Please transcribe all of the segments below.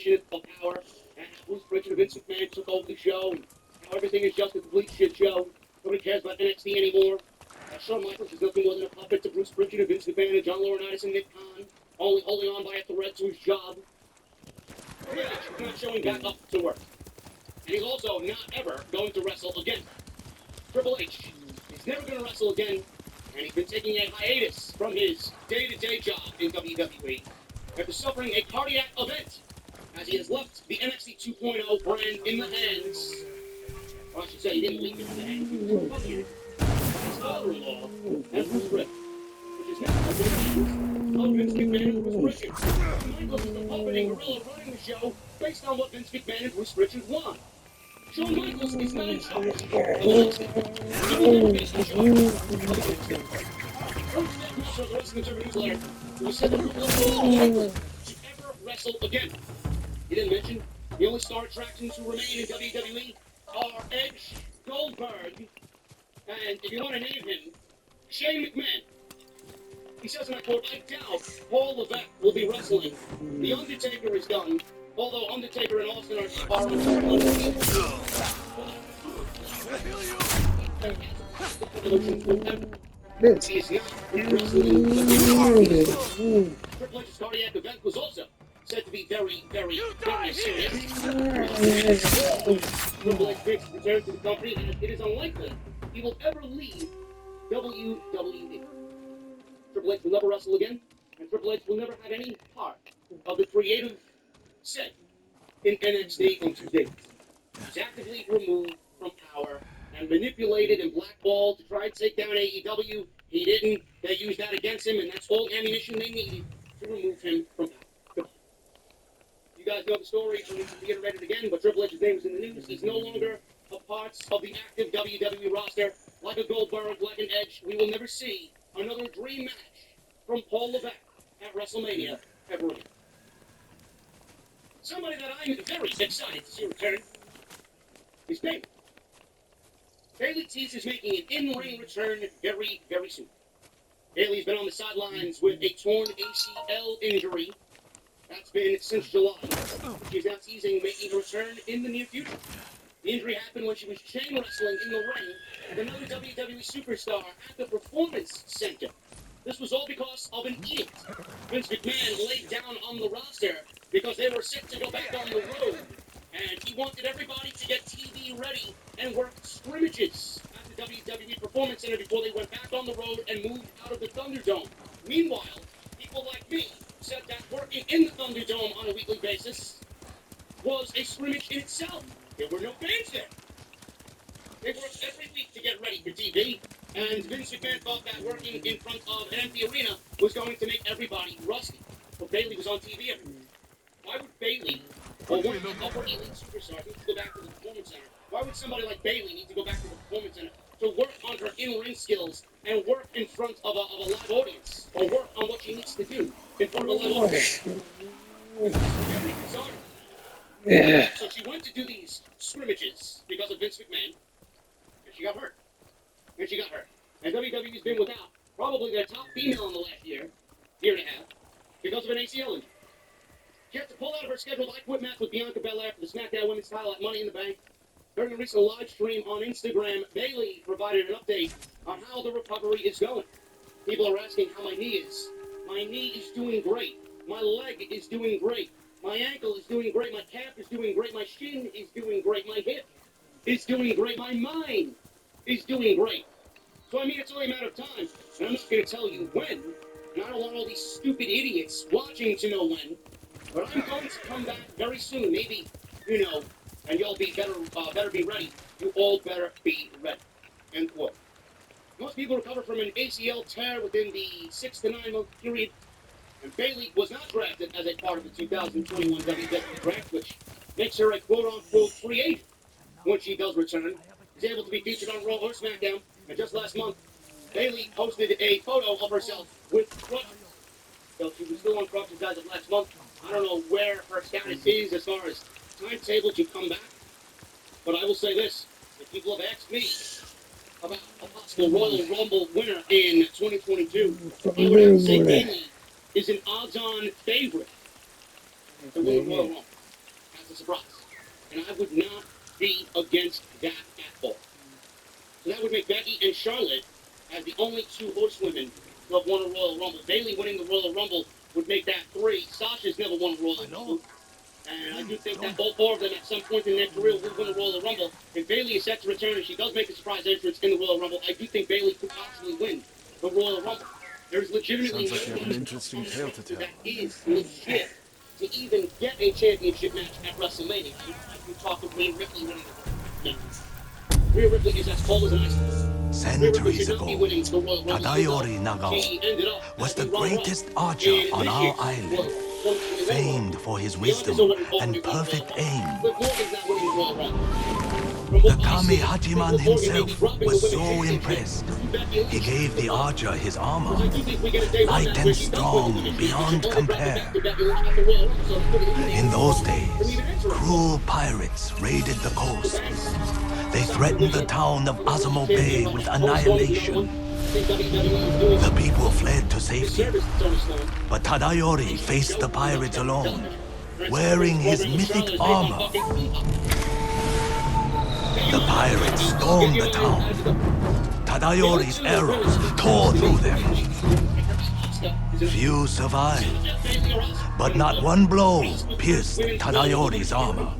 separation of power, and Bruce Pritchard and Vince McMahon took over the show, and how everything is just a complete shit show. Nobody cares about NXT anymore. Shawn Michaels is nothing more than a puppet to Bruce Pritchard and Vince McMahon and John Laurinaitis and Nick Khan, only holding on by a thread to his job. Triple H is not showing back up to work. And he's also not ever going to wrestle again. Triple H is never going to wrestle again, and he's been taking a hiatus from his day-to-day job in WWE after suffering a cardiac event, as he has left the NXT 2.0 brand in the hands. Or I should say, he didn't leave it in the hands. He was fucking it. His father-in-law, and Bruce Pritchard, which is now the hands of Vince McMahon and Bruce Pritchard. Michaels is the puppeting gorilla running the show based on what Vince McMahon and Bruce Pritchard want. Shawn Michaels is not in charge of NXT. He will never be in charge of NXT. First step master of the Wrestling Observer Newsletter who said that Shawn Michaels should ever wrestle again. He didn't mention the only star attractions who remain in WWE are Edge, Goldberg, and if you want to name him, Shane McMahon. He says, and I quote, I doubt Paul Levesque will be wrestling. The Undertaker is done, although Undertaker and Austin are sparring for This. He's not wrestling again. Triple H's cardiac event was also said to be very, very, very serious. Triple H makes his return to the company, and it is unlikely he will ever leave WWE. Triple H will never wrestle again, and Triple H will never have any part of the creative set in NXT on Tuesday. He's actively removed from power and manipulated and blackballed to try and take down AEW. He didn't. They used that against him, and that's all ammunition they needed to remove him from power. You guys know the story. I don't need to reiterate it again, but Triple H's name is in the news. He's no longer a part of the active WWE roster. Like a Goldberg, like an Edge, we will never see another dream match from Paul Levesque at WrestleMania ever again. Somebody that I'm very excited to see return is Bayley. Bayley teases making an in-ring return very, very soon. Bayley's been on the sidelines with a torn ACL injury. That's been since July. She's now teasing making a return in the near future. The injury happened when she was chain wrestling in the ring with another WWE superstar at the Performance Center. This was all because of an edict Vince McMahon laid down on the roster because they were set to go back on the road. And he wanted everybody to get TV ready and work scrimmages at the WWE Performance Center before they went back on the road and moved out of the Thunderdome. Meanwhile, people like me said that working in the Thunderdome on a weekly basis was a scrimmage in itself. There were no fans there. They worked every week to get ready for TV, and Vince McMahon thought that working in front of an empty arena was going to make everybody rusty. But Bayley was on TV every week. Why would Bayley, or one of the upper elite superstars, need to go back to the Performance Center? Why would somebody like Bayley need to go back to the Performance Center to work on her in-ring skills and work in front of a live audience, or work on what she needs to do in front of a live audience? Very bizarre. Yeah. So she went to do these scrimmages because of Vince McMahon, and she got hurt. And WWE's been without probably their top female in the last year and a half, because of an ACL injury. She had to pull out of her scheduled I Quit match with Bianca Belair for the SmackDown Women's title at Money in the Bank. During a recent live stream on Instagram, Bayley provided an update on how the recovery is going. People are asking how my knee is. My knee is doing great. My leg is doing great. My ankle is doing great. My calf is doing great. My shin is doing great. My hip is doing great. My mind is doing great. So, I mean, it's only a matter of time. And I'm not going to tell you when. And I don't want all these stupid idiots watching to know when. But I'm going to come back very soon. Maybe, and y'all be better be ready. You all better be ready. End quote. Most people recover from an ACL tear within the 6 to 9 month period. And Bayley was not drafted as a part of the 2021 WWE draft, which makes her a quote-unquote free agent when she does return. She's able to be featured on Raw or SmackDown. And just last month, Bayley posted a photo of herself with crutches. So she was still on crutches as of last month. I don't know where her status is as far as timetable to come back. But I will say this. If people have asked me about a possible Royal Rumble winner in 2022, I would have to say Bayley is an odds-on favorite to win the Royal Rumble. a surprise. And I would not be against that at all. So that would make Becky and Charlotte as the only two horsewomen who have won a Royal Rumble. Bayley winning the Royal Rumble would make that 3. Sasha's never won a Royal Rumble. And I do think that all 4 of them at some point in their career will win a Royal Rumble. If Bayley is set to return and she does make a surprise entrance in the Royal Rumble, I do think Bayley could possibly win the Royal Rumble. There's legitimately Sounds like you have an interesting tale to tell. that is legit to even get a championship match at WrestleMania. You talk of Rhea Ripley winning the Royal Rumble. Rhea Ripley is as tall as an iceberg. Centuries ago, Tadayori Nagao was the greatest archer on our island, famed for his wisdom and perfect aim. The Kami Hachiman himself was so impressed, he gave the archer his armor, light and strong beyond compare. In those days, cruel pirates raided the coast. They threatened the town of Azamo Bay with annihilation. The people fled to safety, but Tadayori faced the pirates alone, wearing his mythic armor. The pirates stormed the town. Tadayori's arrows tore through them. Few survived, but not one blow pierced Tadayori's armor.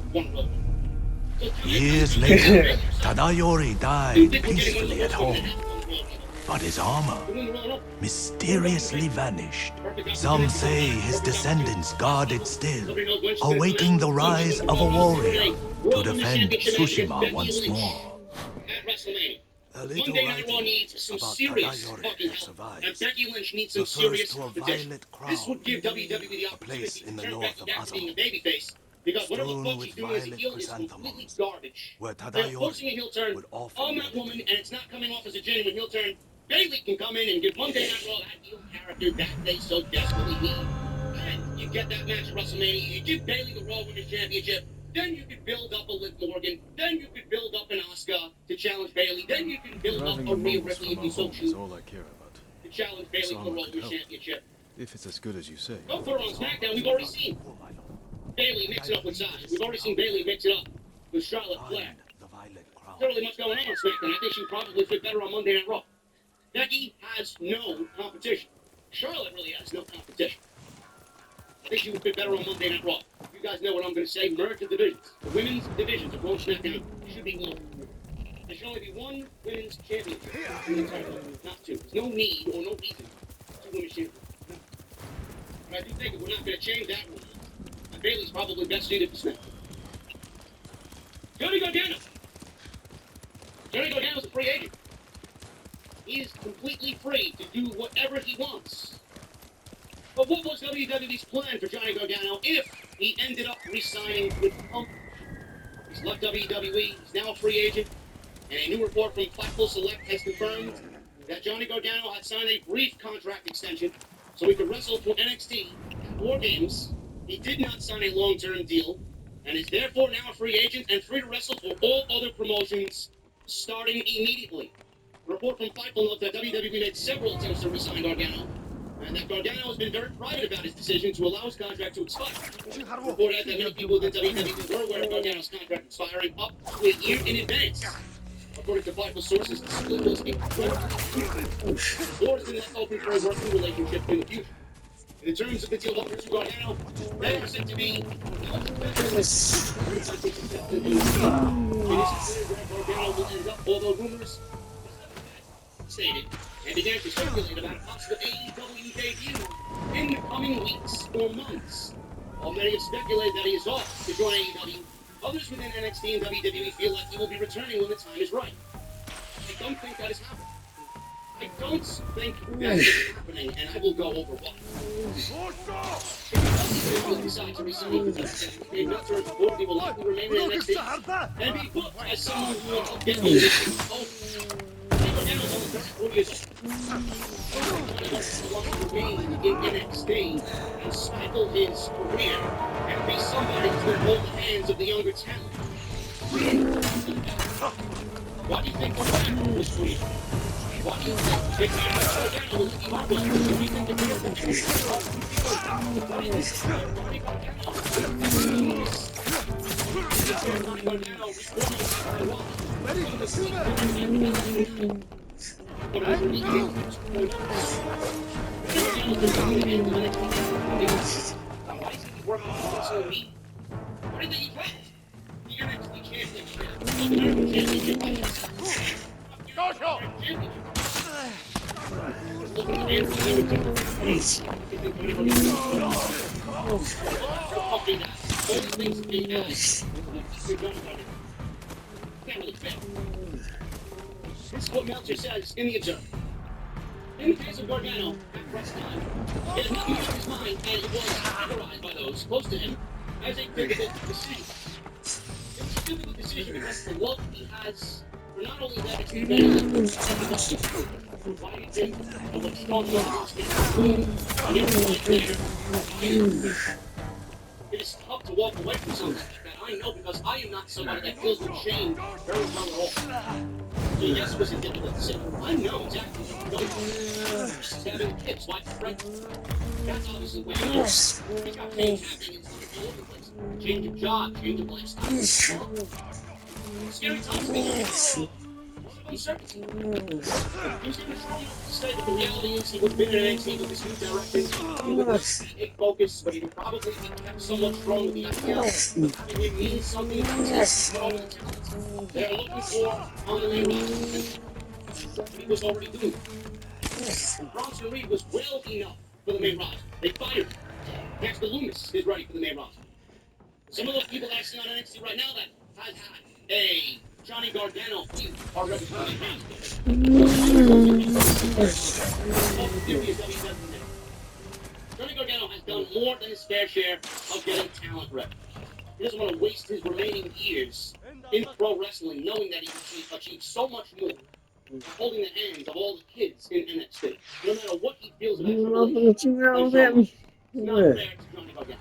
Years later, Tadayori died peacefully at home, but his armor mysteriously vanished. Some say his descendants guard it still, awaiting the rise of a warrior to defend Tsushima once more. A little Monday Night Raw writing needs some about serious Tadayori fucking that help, survives and Becky Lynch needs some refers serious to a competition. violet crown, This would give WWE the a place opportunity in to the turn north Becky of back to being a Azamo, babyface, because whatever the strewn fuck with she's doing as a violet heel is completely chrysanthemums, garbage. where They're forcing a Tadayori heel turn would often on be that woman, defeated. and it's not coming off as a genuine heel turn. Bayley can come in and give Monday Night Raw that heel character that they so desperately need. And you get that match at WrestleMania, you give Bayley the Raw Women's Championship, then you could build up a Liv Morgan, then you could build up an Asuka to challenge Bayley, then you can build up Driving a the Rhea moguls Ripley from if you our so home is choose all I care about. to challenge Bayley for the Raw Women's Championship. If it's as good as you say. Go put her on SmackDown, we've already seen Bayley mix it up with Sasha. We've already seen Bayley mix it up with Charlotte Flair. Find the violet crown. Not really much going on SmackDown. I think she would probably fit better on Monday Night Raw. Becky has no competition. Charlotte really has no competition. I think she would fit better on Monday Night Raw. You guys know what I'm going to say. Merge the divisions. The women's divisions of Raw and SmackDown should be one. There should only be one women's championship in the title, not two. There's no need or no reason to women's champions. No. But I do think if we're not going to change that rule, Bayley's probably best suited for SmackDown. Johnny Gargano. Johnny Gargano's a free agent. He is completely free to do whatever he wants. But what was WWE's plan for Johnny Gargano if he ended up re-signing with Punk? He's left WWE, he's now a free agent, and a new report from Fightful Select has confirmed that Johnny Gargano had signed a brief contract extension so he could wrestle for NXT at War Games. He did not sign a long-term deal, and is therefore now a free agent and free to wrestle for all other promotions starting immediately. A report from Fightful notes that WWE made several attempts to re-sign Gargano, and that Gargano has been very private about his decision to allow his contract to expire. The report adds that many people within WWE were aware of Gargano's contract expiring up to a year in advance. According to Fightful sources, the split was incredibly doors been left open for a working relationship in the future. In terms of the deal offered to Gargano, they are said to be Gargano will end up, although rumors stated and began to circulate about a possible AEW debut in the coming weeks or months. While many have speculated that he is off to join AEW, others within NXT and WWE feel like he will be returning when the time is right. I don't think that is happening. I don't think that is happening, and I will go over why. If he decides to resign with WWE, Dave Meltzer reported he will likely remain in NXT and be booked as someone who will help get those over. Wants to remain in NXT and stifle his career and be somebody who will hold the hands of the younger talent. Why do you think we're back this week? Why do you think they can't go down with Steve Harvey? Do you think they're going to This is what Meltzer says in the Observer. In the case of Gargano, at press time, it has nothing on his mind, and it was categorized by those close to him as a difficult decision. It was a difficult decision because the love he has for not only that it's advantage, but also providing him of a strong it is tough to walk away from something like that. I know because I am not somebody that feels no shame very well at all. So yes, it was a difficult decision. I know exactly what you're going through. She's having kids, wife, friend. That's obviously what he knows. He's got things happening all over the place. Change of job, change of lifestyle. Scary times to be uncertainty. He's going to try to say that the reality is he would have been in NXT with this new direction. He would not be a focus, but he would probably be kept somewhat strong with the idea of having him mean something to all the talents they're looking for on the main roster. He was already doing it. Bronson Reed was well enough for the main roster. They fired him. Dexter Lumis is ready for the main roster. Some of those people that I see on NXT right now that has had a Johnny Gargano feud are ready for the main roster. Johnny Gargano has done more than his fair share of getting talent ready. He doesn't want to waste his remaining years in pro wrestling knowing that he can achieve so much more holding the hands of all the kids in NXT. No matter what he feels about it's not fair to Johnny Gargano.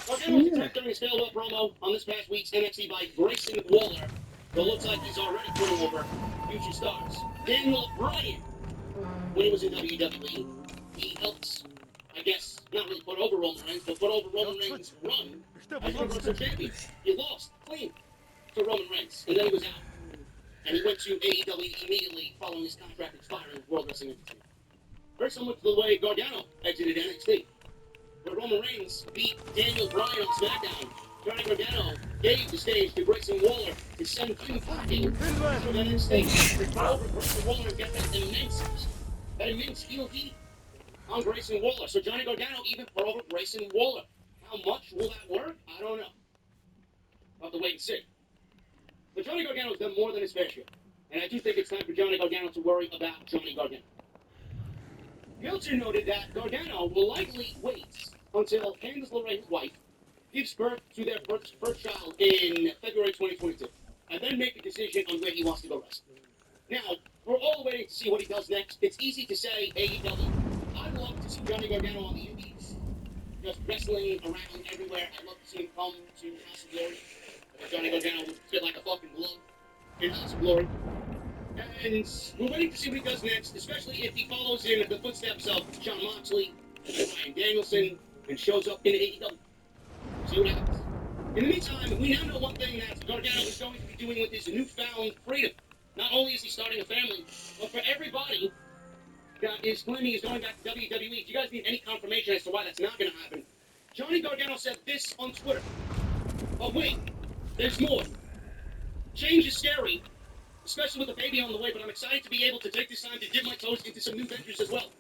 Gargano was attacked during his farewell promo on this past week's NXT by Grayson Waller. It looks like he's already putting over future stars. Daniel Bryan, when he was in WWE, he helped, I guess, not really put over Roman Reigns, but put over Roman Reigns' run as Universal Champion. He lost clean to Roman Reigns, and then he was out. And he went to AEW immediately following his contract expiring with World Wrestling Entertainment. Very similar to the way Gargano exited NXT. Where Roman Reigns beat Daniel Bryan on SmackDown, Johnny Gargano gave the stage to Grayson Waller to send him packing for the NXT. To put over Grayson Waller and get that immense heel heat on Grayson Waller. So Johnny Gargano even put over Grayson Waller. How much will that work? I don't know. We'll have to wait and see. But Johnny Gargano has done more than his fair share. And I do think it's time for Johnny Gargano to worry about Johnny Gargano. Meltzer noted that Gargano will likely wait until Candice LeRae, his wife, gives birth to their first child in February 2022, and then make a decision on where he wants to go wrestle. Now, we're all waiting to see what he does next. It's easy to say AEW. I'd love to see Johnny Gargano on the Indies, just wrestling around everywhere. I'd love to see him come to House of Glory. Johnny Gargano would fit like a fucking glove in House of Glory. And we're waiting to see what he does next, especially if he follows in the footsteps of Jon Moxley and Bryan Danielson and shows up in AEW. See what happens. In the meantime, we now know one thing that Gargano is going to be doing with his newfound freedom. Not only is he starting a family, but for everybody that is claiming he's going back to WWE, do you guys need any confirmation as to why that's not going to happen? Johnny Gargano said this on Twitter. But wait, there's more. Change is scary, especially with a baby on the way, but I'm excited to be able to take this time to dip my toes into some new ventures as well.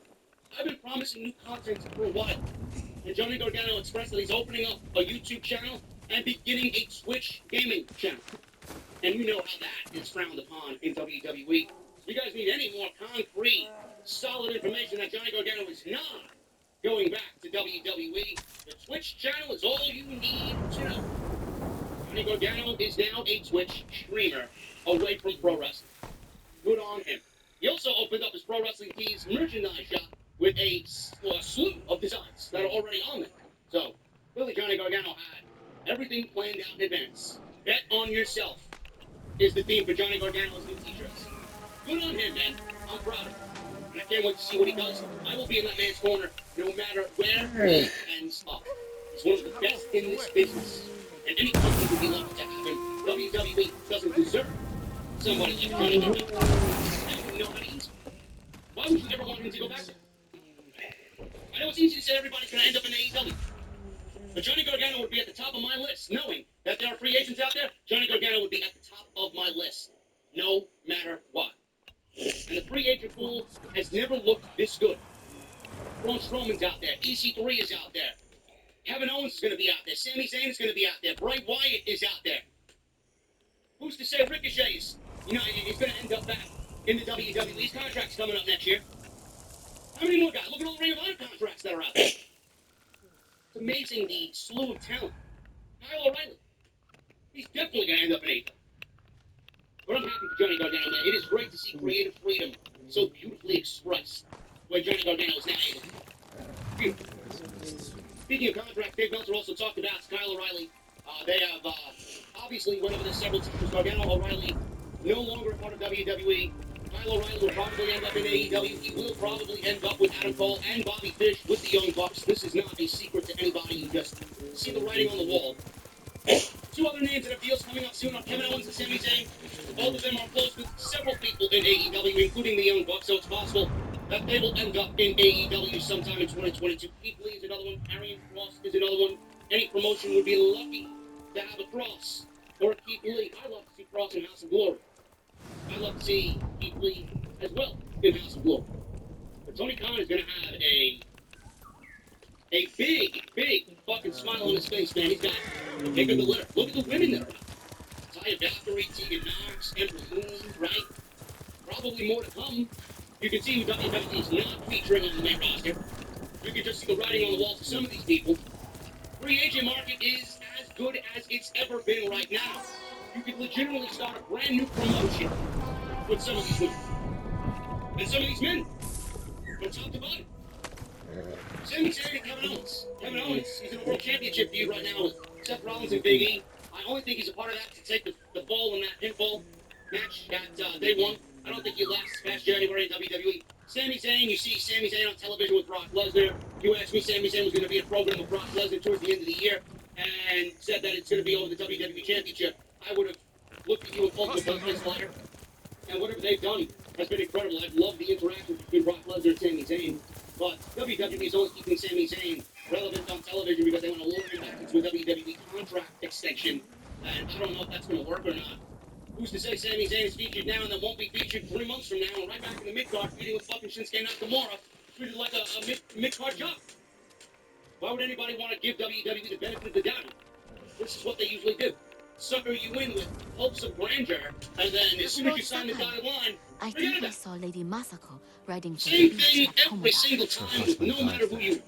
I've been promising new content for a while, and Johnny Gargano expressed that he's opening up a YouTube channel and beginning a Twitch gaming channel. And you know how that is frowned upon in WWE. If you guys need any more concrete, solid information that Johnny Gargano is not going back to WWE, the Twitch channel is all you need to know. Johnny Gargano is now a Twitch streamer away from pro wrestling. Good on him. He also opened up his Pro Wrestling Tees merchandise shop with a slew of designs that are already on there. So, clearly Johnny Gargano had everything planned out in advance. Bet on yourself is the theme for Johnny Gargano's new t-shirts. Good on him, man. I'm proud of him. And I can't wait to see what he does. I will be in that man's corner no matter where he ends up. He's one of the best in this business. And any company would be lucky to have him WWE doesn't deserve somebody like Johnny Gargano. You know how to eat. Why would you ever want him to go back there? I know it's easy to say everybody's going to end up in AEW. But Johnny Gargano would be at the top of my list, knowing that there are free agents out there. Johnny Gargano would be at the top of my list, no matter what. And the free agent pool has never looked this good. Braun Strowman's out there. EC3 is out there. Kevin Owens is going to be out there. Sami Zayn is going to be out there. Bray Wyatt is out there. Who's to say Ricochet is, he's going to end up back in the WWE? His contract's coming up next year. How many more guys? Look at all the Ring of Honor contracts that are out there. It's amazing the slew of talent. Kyle O'Reilly. He's definitely going to end up in AEW. But I'm happy for Johnny Gargano, man. It is great to see creative freedom so beautifully expressed where Johnny Gargano is now able. Beautiful. Speaking of contract, Dave Meltzer also talked about Kyle O'Reilly. They have obviously went over this several times. Gargano, O'Reilly, no longer a part of WWE. Kyle O'Reilly will probably end up in AEW. He will probably end up with Adam Cole and Bobby Fish with the Young Bucks. This is not a secret to anybody. You just see the writing on the wall. Two other names that have deals coming up soon are Kevin Owens and Sami Zayn. Both of them are close with several people in AEW, including the Young Bucks, so it's possible that they will end up in AEW sometime in 2022. Keith Lee is another one. Karrion Kross is another one. Any promotion would be lucky to have a Kross or a Keith Lee. I love to see Kross in House of Glory. I love to see Keith Lee as well in House of Glory. But Tony Khan is going to have a big fucking smile on his face, man. He's got a pick of the litter. Look at the women that are out. Taya Valkyrie, Tegan Knox, Ember Moon, right? Probably more to come. You can see who WWE is not featuring on the main roster. You can just see the writing on the wall for some of these people. Free agent market is as good as it's ever been right now. You could legitimately start a brand new promotion with some of these women. And some of these men. From top to bottom. Sami Zayn and Kevin Owens. Kevin Owens, he's in a world championship feud right now with Seth Rollins and Big E. I only think he's a part of that to take the fall in that pinfall match that they won. I don't think he lasts past January in WWE. Sami Zayn, you see Sami Zayn on television with Brock Lesnar. You asked me Sami Zayn was going to be a program with Brock Lesnar towards the end of the year and said that it's going to be over the WWE Championship. I would have looked at you and called you a business liar. And whatever they've done has been incredible. I've loved the interaction between Brock Lesnar and Sami Zayn. But WWE is only keeping Sami Zayn relevant on television because they want to lure him back into a WWE contract extension. And I don't know if that's going to work or not. Who's to say Sami Zayn is featured now and then won't be featured 3 months from now and right back in the mid-card feuding with fucking Shinsuke Nakamura, treated like a mid-card job? Why would anybody want to give WWE the benefit of the doubt? This is what they usually do. Sucker you in with hopes of grandeur, and then as soon as you sign the dotted line, I think I saw Lady Masako riding for same the beach thing at every Komoda. single time, no matter who you are.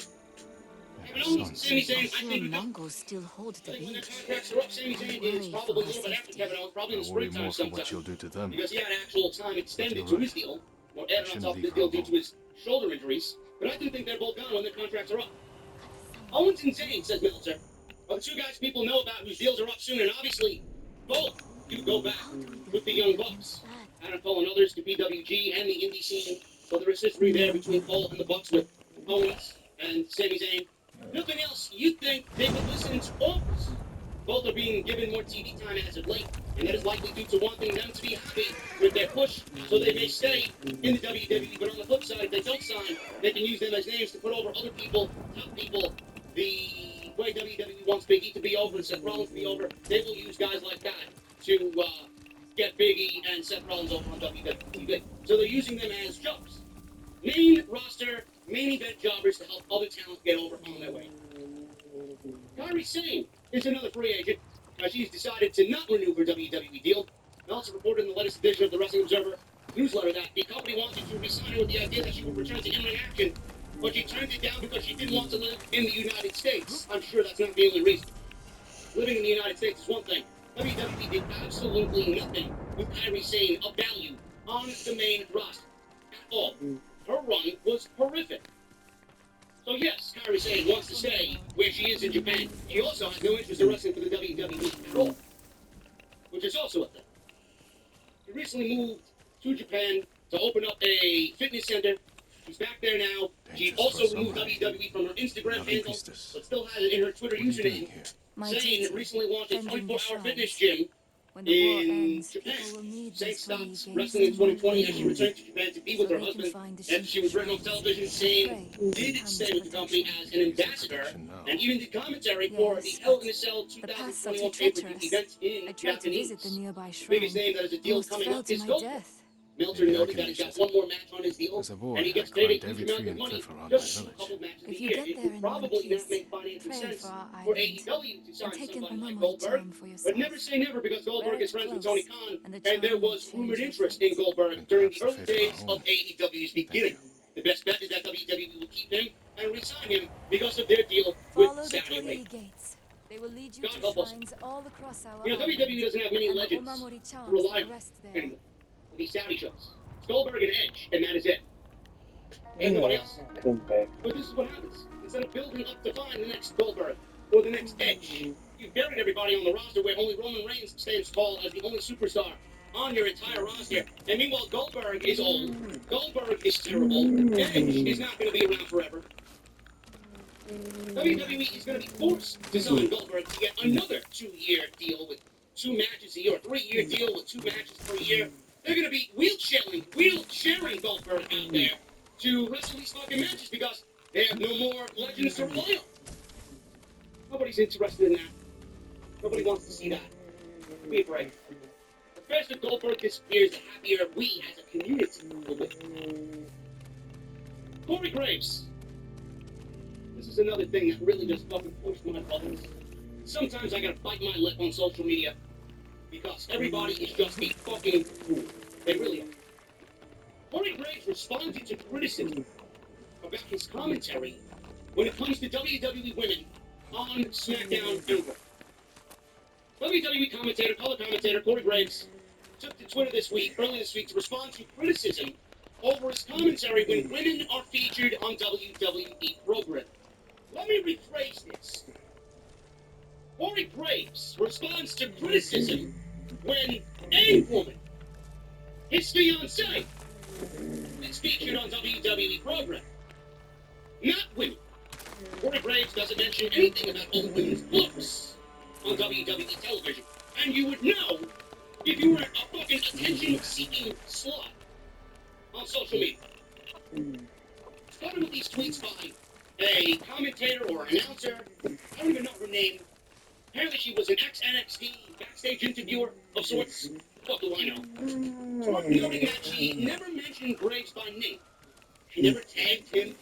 Kevin Owens and Sami Zayn, I Sure, think Mongols still hold the when their beach. contracts are up, Sami Zayn is probably a little bit after Kevin Owens, probably in the I worry springtime more for what sometime. you'll do to them. Because he had actual time extended You're to right. his deal, or added on Shouldn't top of be the deal for due to his shoulder injuries. But I do think they're both gone when their contracts are up. Owens and Zayn, says Meltzer, are the two guys people know about whose deals are up soon, and obviously both do go back with the Young Bucks. Adam Cole and others to PWG and the indie scene. So there is history there between Cole and the Bucks with Owens and Sami Zayn. Nothing else you'd think they would listen to Owens. Both are being given more TV time as of late, and that is likely due to wanting them to be happy with their push, so they may stay in the WWE. But on the flip side, if they don't sign, they can use them as names to put over other people, top people. The way WWE wants Big E to be over and Seth Rollins to be over, they will use guys like that to get Big E and Seth Rollins over on WWE. So they're using them as jobs. Main roster, main event jobbers to help other talent get over on their way. Kairi Sane is another free agent. She's decided to not renew her WWE deal. And also reported in the latest edition of the Wrestling Observer newsletter that the company wanted to re-sign her with the idea that she would return to in-ring action, but she turned it down because she didn't want to live in the United States. I'm sure that's not the only reason. Living in the United States is one thing. WWE did absolutely nothing with Kairi Sane of value on the main roster at all. Her run was horrific. So yes, Kairi Sane wants to stay where she is in Japan. She also has no interest in wrestling for the WWE at all, which is also a thing. She recently moved to Japan to open up a fitness center. She's back there now. She Dangerous also for removed somebody. WWE from her Instagram Nothing handle, Priestess. but still has it in her Twitter What are you doing username. here? My Zane teacher, recently launched a ending 24-hour the fitness shrines. gym When the war in ends, Japan. people will need Saint these holy stops gates wrestling in to 2020 as she move returned to Japan to be with so her they can husband find the after she was written on secret television. shrines. Shane Pray did for stay with the company protection. as an ambassador protection now. and even did commentary for the Yes, Hell in but a Cell the paths are too 2021 pay-per-view treacherous. event in I tried to visit Japanese. the nearby The biggest shrine. name that has a deal Almost coming fell up to is my Goldberg. death. Meltzer Maybe I noted can that he's use got it. one more match on his deal, As a boy, and he I gets paid a climbed huge every amount tree of and money cliff around my just a village. couple matches If a you year. get It there would in one probably not piece, make financial pray sense for our for island. AEW to And sign take an somebody like Omamori Goldberg. charm for But yourself. never say never, because Goldberg Wear is it friends with close, Tony Khan, and the and there charm will was change rumored your interest fate. in Goldberg And during perhaps the the early fate of our days home. of AEW's Thank beginning. you. The best bet is that WWE will keep him and re-sign him because of their deal with Follow the Saudi Torii Arabia. gates. They will lead you God to help us. shrines all across our You know, island. WWE doesn't have many And the legends Omamori to charms rely that on rest there. anymore. These Saudi shows. It's Goldberg and Edge, and that is it. And nobody else. But this is what happens. Instead of building up to find the next Goldberg or the next Edge, you've buried everybody on the roster where only Roman Reigns stands tall as the only superstar on your entire roster. And meanwhile, Goldberg is old. Goldberg is terrible. Edge is not going to be around forever. WWE is going to be forced to sign Goldberg to get another 2-year deal with 2 matches a year, or 3-year deal with 2 matches per year. They're going to be wheelchairing Goldberg out there to wrestle these fucking matches because they have no more legends to rely on. Nobody's interested in that. Nobody wants to see that. Be afraid. The faster Goldberg disappears, the happier we as a community will be. Corey Graves. This is another thing that really just fucking pushed my buttons. Sometimes I gotta bite my lip on social media because everybody is just a fucking fool. They really are. Corey Graves responded to criticism about his commentary when it comes to WWE women on SmackDown and Raw. WWE color commentator Corey Graves took to Twitter early this week to respond to criticism over his commentary when women are featured on WWE programming. Let me rephrase this. Corey Graves responds to criticism when a woman, his fiancée, is featured on WWE programming. Not women. Corey Graves doesn't mention anything about old women's books on WWE television. And you would know if you were a fucking attention-seeking slut on social media. Starting with these tweets by a commentator or announcer, I don't even know her name. Apparently she was an ex-NXT backstage interviewer of sorts. What do I know? It's worth noting that she never mentioned Graves by name. She never tagged him.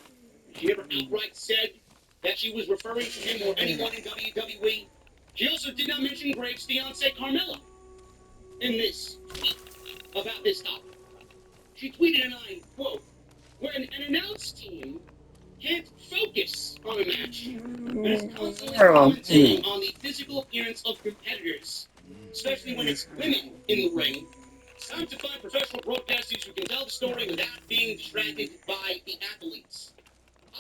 She never outright said that she was referring to him or anyone in WWE. She also did not mention Graves' fiancée Carmella in this tweet about this topic. She tweeted, and I quote, "When an announce team can't focus on a match and is constantly commenting on the physical appearance of competitors, especially when it's women in the ring, it's time to find professional broadcasters who can tell the story without being distracted by the athletes.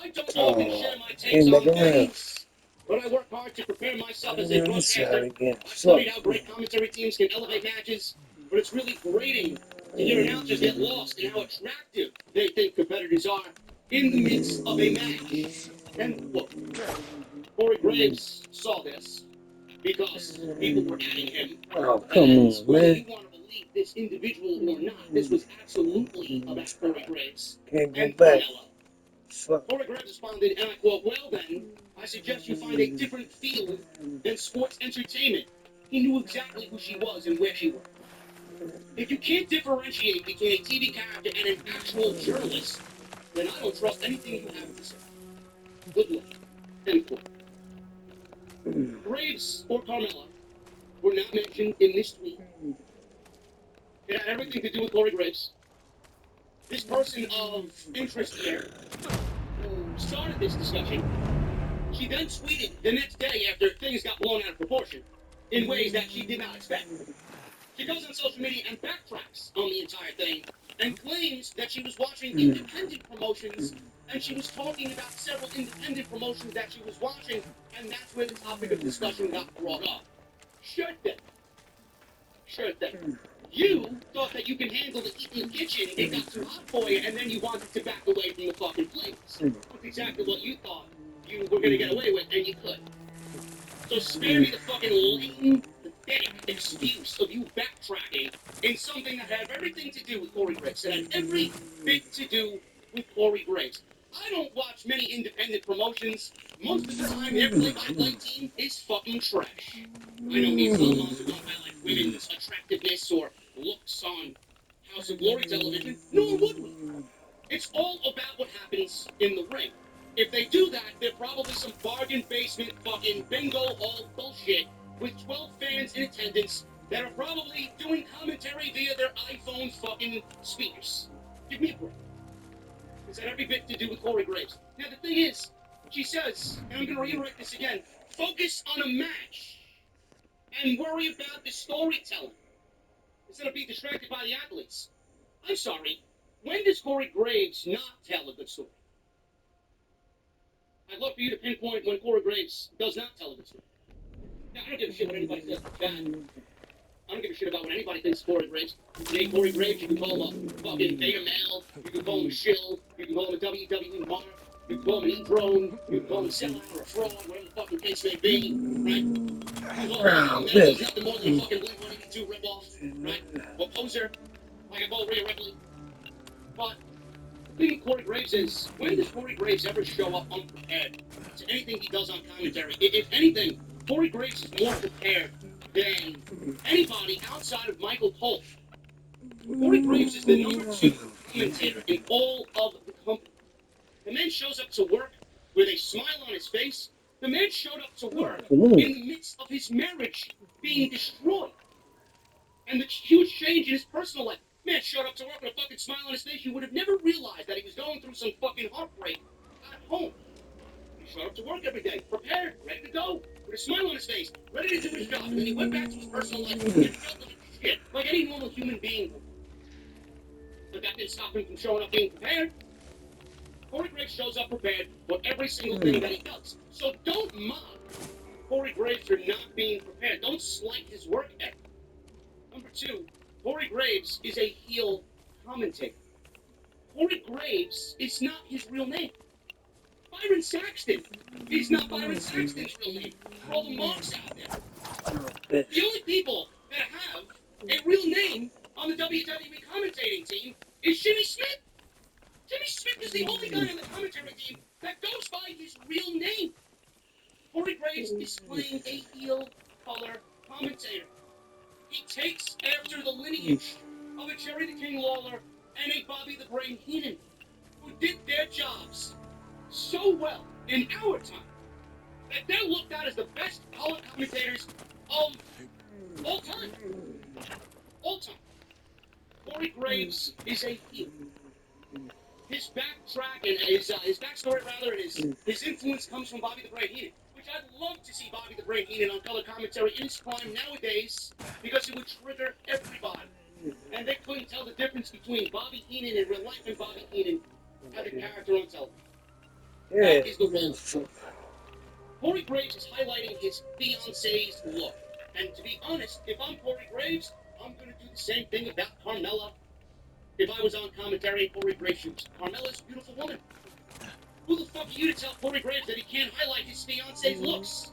I don't often share my takes on things, but I work hard to prepare myself as a broadcaster. I've studied how great commentary teams can elevate matches, but it's really grating to hear announcers get lost in how attractive they think competitors are in the midst of a match." And look, Corey Graves saw this because people were adding him. Oh, come And on, whether man. you want to believe this individual or not, this was absolutely about Corey Graves Can't go and back. Carmella. Fuck. Corey Graves responded, and I quote, "Well then, I suggest you find a different field than sports entertainment." He knew exactly who she was and where she was. If you can't differentiate between a TV character and an actual journalist, then I don't trust anything you have to say. Good luck. End quote. Graves or Carmella were not mentioned in this tweet. It had everything to do with Corey Graves. This person of interest here, who started this discussion, she then tweeted the next day after things got blown out of proportion in ways that she did not expect. She goes on social media and backtracks on the entire thing and claims that she was watching independent promotions and she was talking about several independent promotions that she was watching, and that's where the topic of discussion got brought up. Sure thing. Sure thing. You thought that you can handle the heat in the kitchen, it got too hot for you, and then you wanted to back away from the fucking flames. That's exactly what you thought you were going to get away with, and you could. So spare me the fucking lame, pathetic excuse of you backtracking in something that had everything to do with Corey Graves. That had every bit to do with Corey Graves. I don't watch many independent promotions. Most of the time, their play-by-play team is fucking trash. I know these little ones who don't highlight women's attractiveness or looks on House of Glory television. Nor would we. It's all about what happens in the ring. If they do that, they're probably some bargain basement fucking bingo hall bullshit with 12 fans in attendance that are probably doing commentary via their iPhone fucking speakers. Give me a break. It's had every bit to do with Corey Graves. Now, the thing is, she says, and I'm going to reiterate this again, focus on a match and worry about the storytelling instead of being distracted by the athletes. I'm sorry, when does Corey Graves not tell a good story? I'd love for you to pinpoint when Corey Graves does not tell a good story. Now, I don't give a shit what anybody says in chat. I don't give a shit about what anybody thinks of Corey Graves. Today, Corey Graves, you can call him a fucking beta male, you can call him a shill, you can call him a WWE mark, you can call him an e-drone, you can call him a sellout or a fraud, whatever the fucking case may be, right? He's nothing more than a fucking Blink-182 ripoff, right? Or poser, like I call Rhea Ripley. But the thing with Corey Graves is, when does Corey Graves ever show up unprepared to anything he does on commentary? If anything, Corey Graves is more prepared than anybody outside of Michael Cole. Corey Graves is the number 2 commentator in all of the company. The man shows up to work with a smile on his face. The man showed up to work in the midst of his marriage being destroyed. And the huge change in his personal life. Man showed up to work with a fucking smile on his face. You would have never realized that he was going through some fucking heartbreak at home. He showed up to work every day, prepared, ready to go, with a smile on his face, ready to do his job. And then he went back to his personal life and felt like shit, like any normal human being would. But that didn't stop him from showing up being prepared. Corey Graves shows up prepared for every single thing that he does. So don't mock Corey Graves for not being prepared. Don't slight his work ethic. Number 2, Corey Graves is a heel commentator. Corey Graves is not his real name. Byron Saxton is not Byron Saxton's real name. For all the marks out there. The only people that have a real name on the WWE commentating team is Jimmy Smith. Jimmy Smith is the only guy on the commentary team that goes by his real name. Corey Graves is playing a heel color commentator. He takes after the lineage of a Jerry the King Lawler and a Bobby the Brain Heenan, who did their jobs so well in our time that they're looked at as the best color commentators of all time. All time. Corey Graves is a heel. His backtrack and his backstory rather, and his influence comes from Bobby the Brain Heenan, which I'd love to see Bobby the Brain Heenan on color commentary in his prime nowadays, because it would trigger everybody. And they couldn't tell the difference between Bobby Heenan in real life and Bobby Heenan as a character on television. That is the role. Corey Graves is highlighting his fiance's look. And to be honest, if I'm Corey Graves, I'm going to do the same thing about Carmella. If I was on commentary and Corey Graves shoots, Carmella's a beautiful woman. Who the fuck are you to tell Corey Graves that he can't highlight his fiance's looks?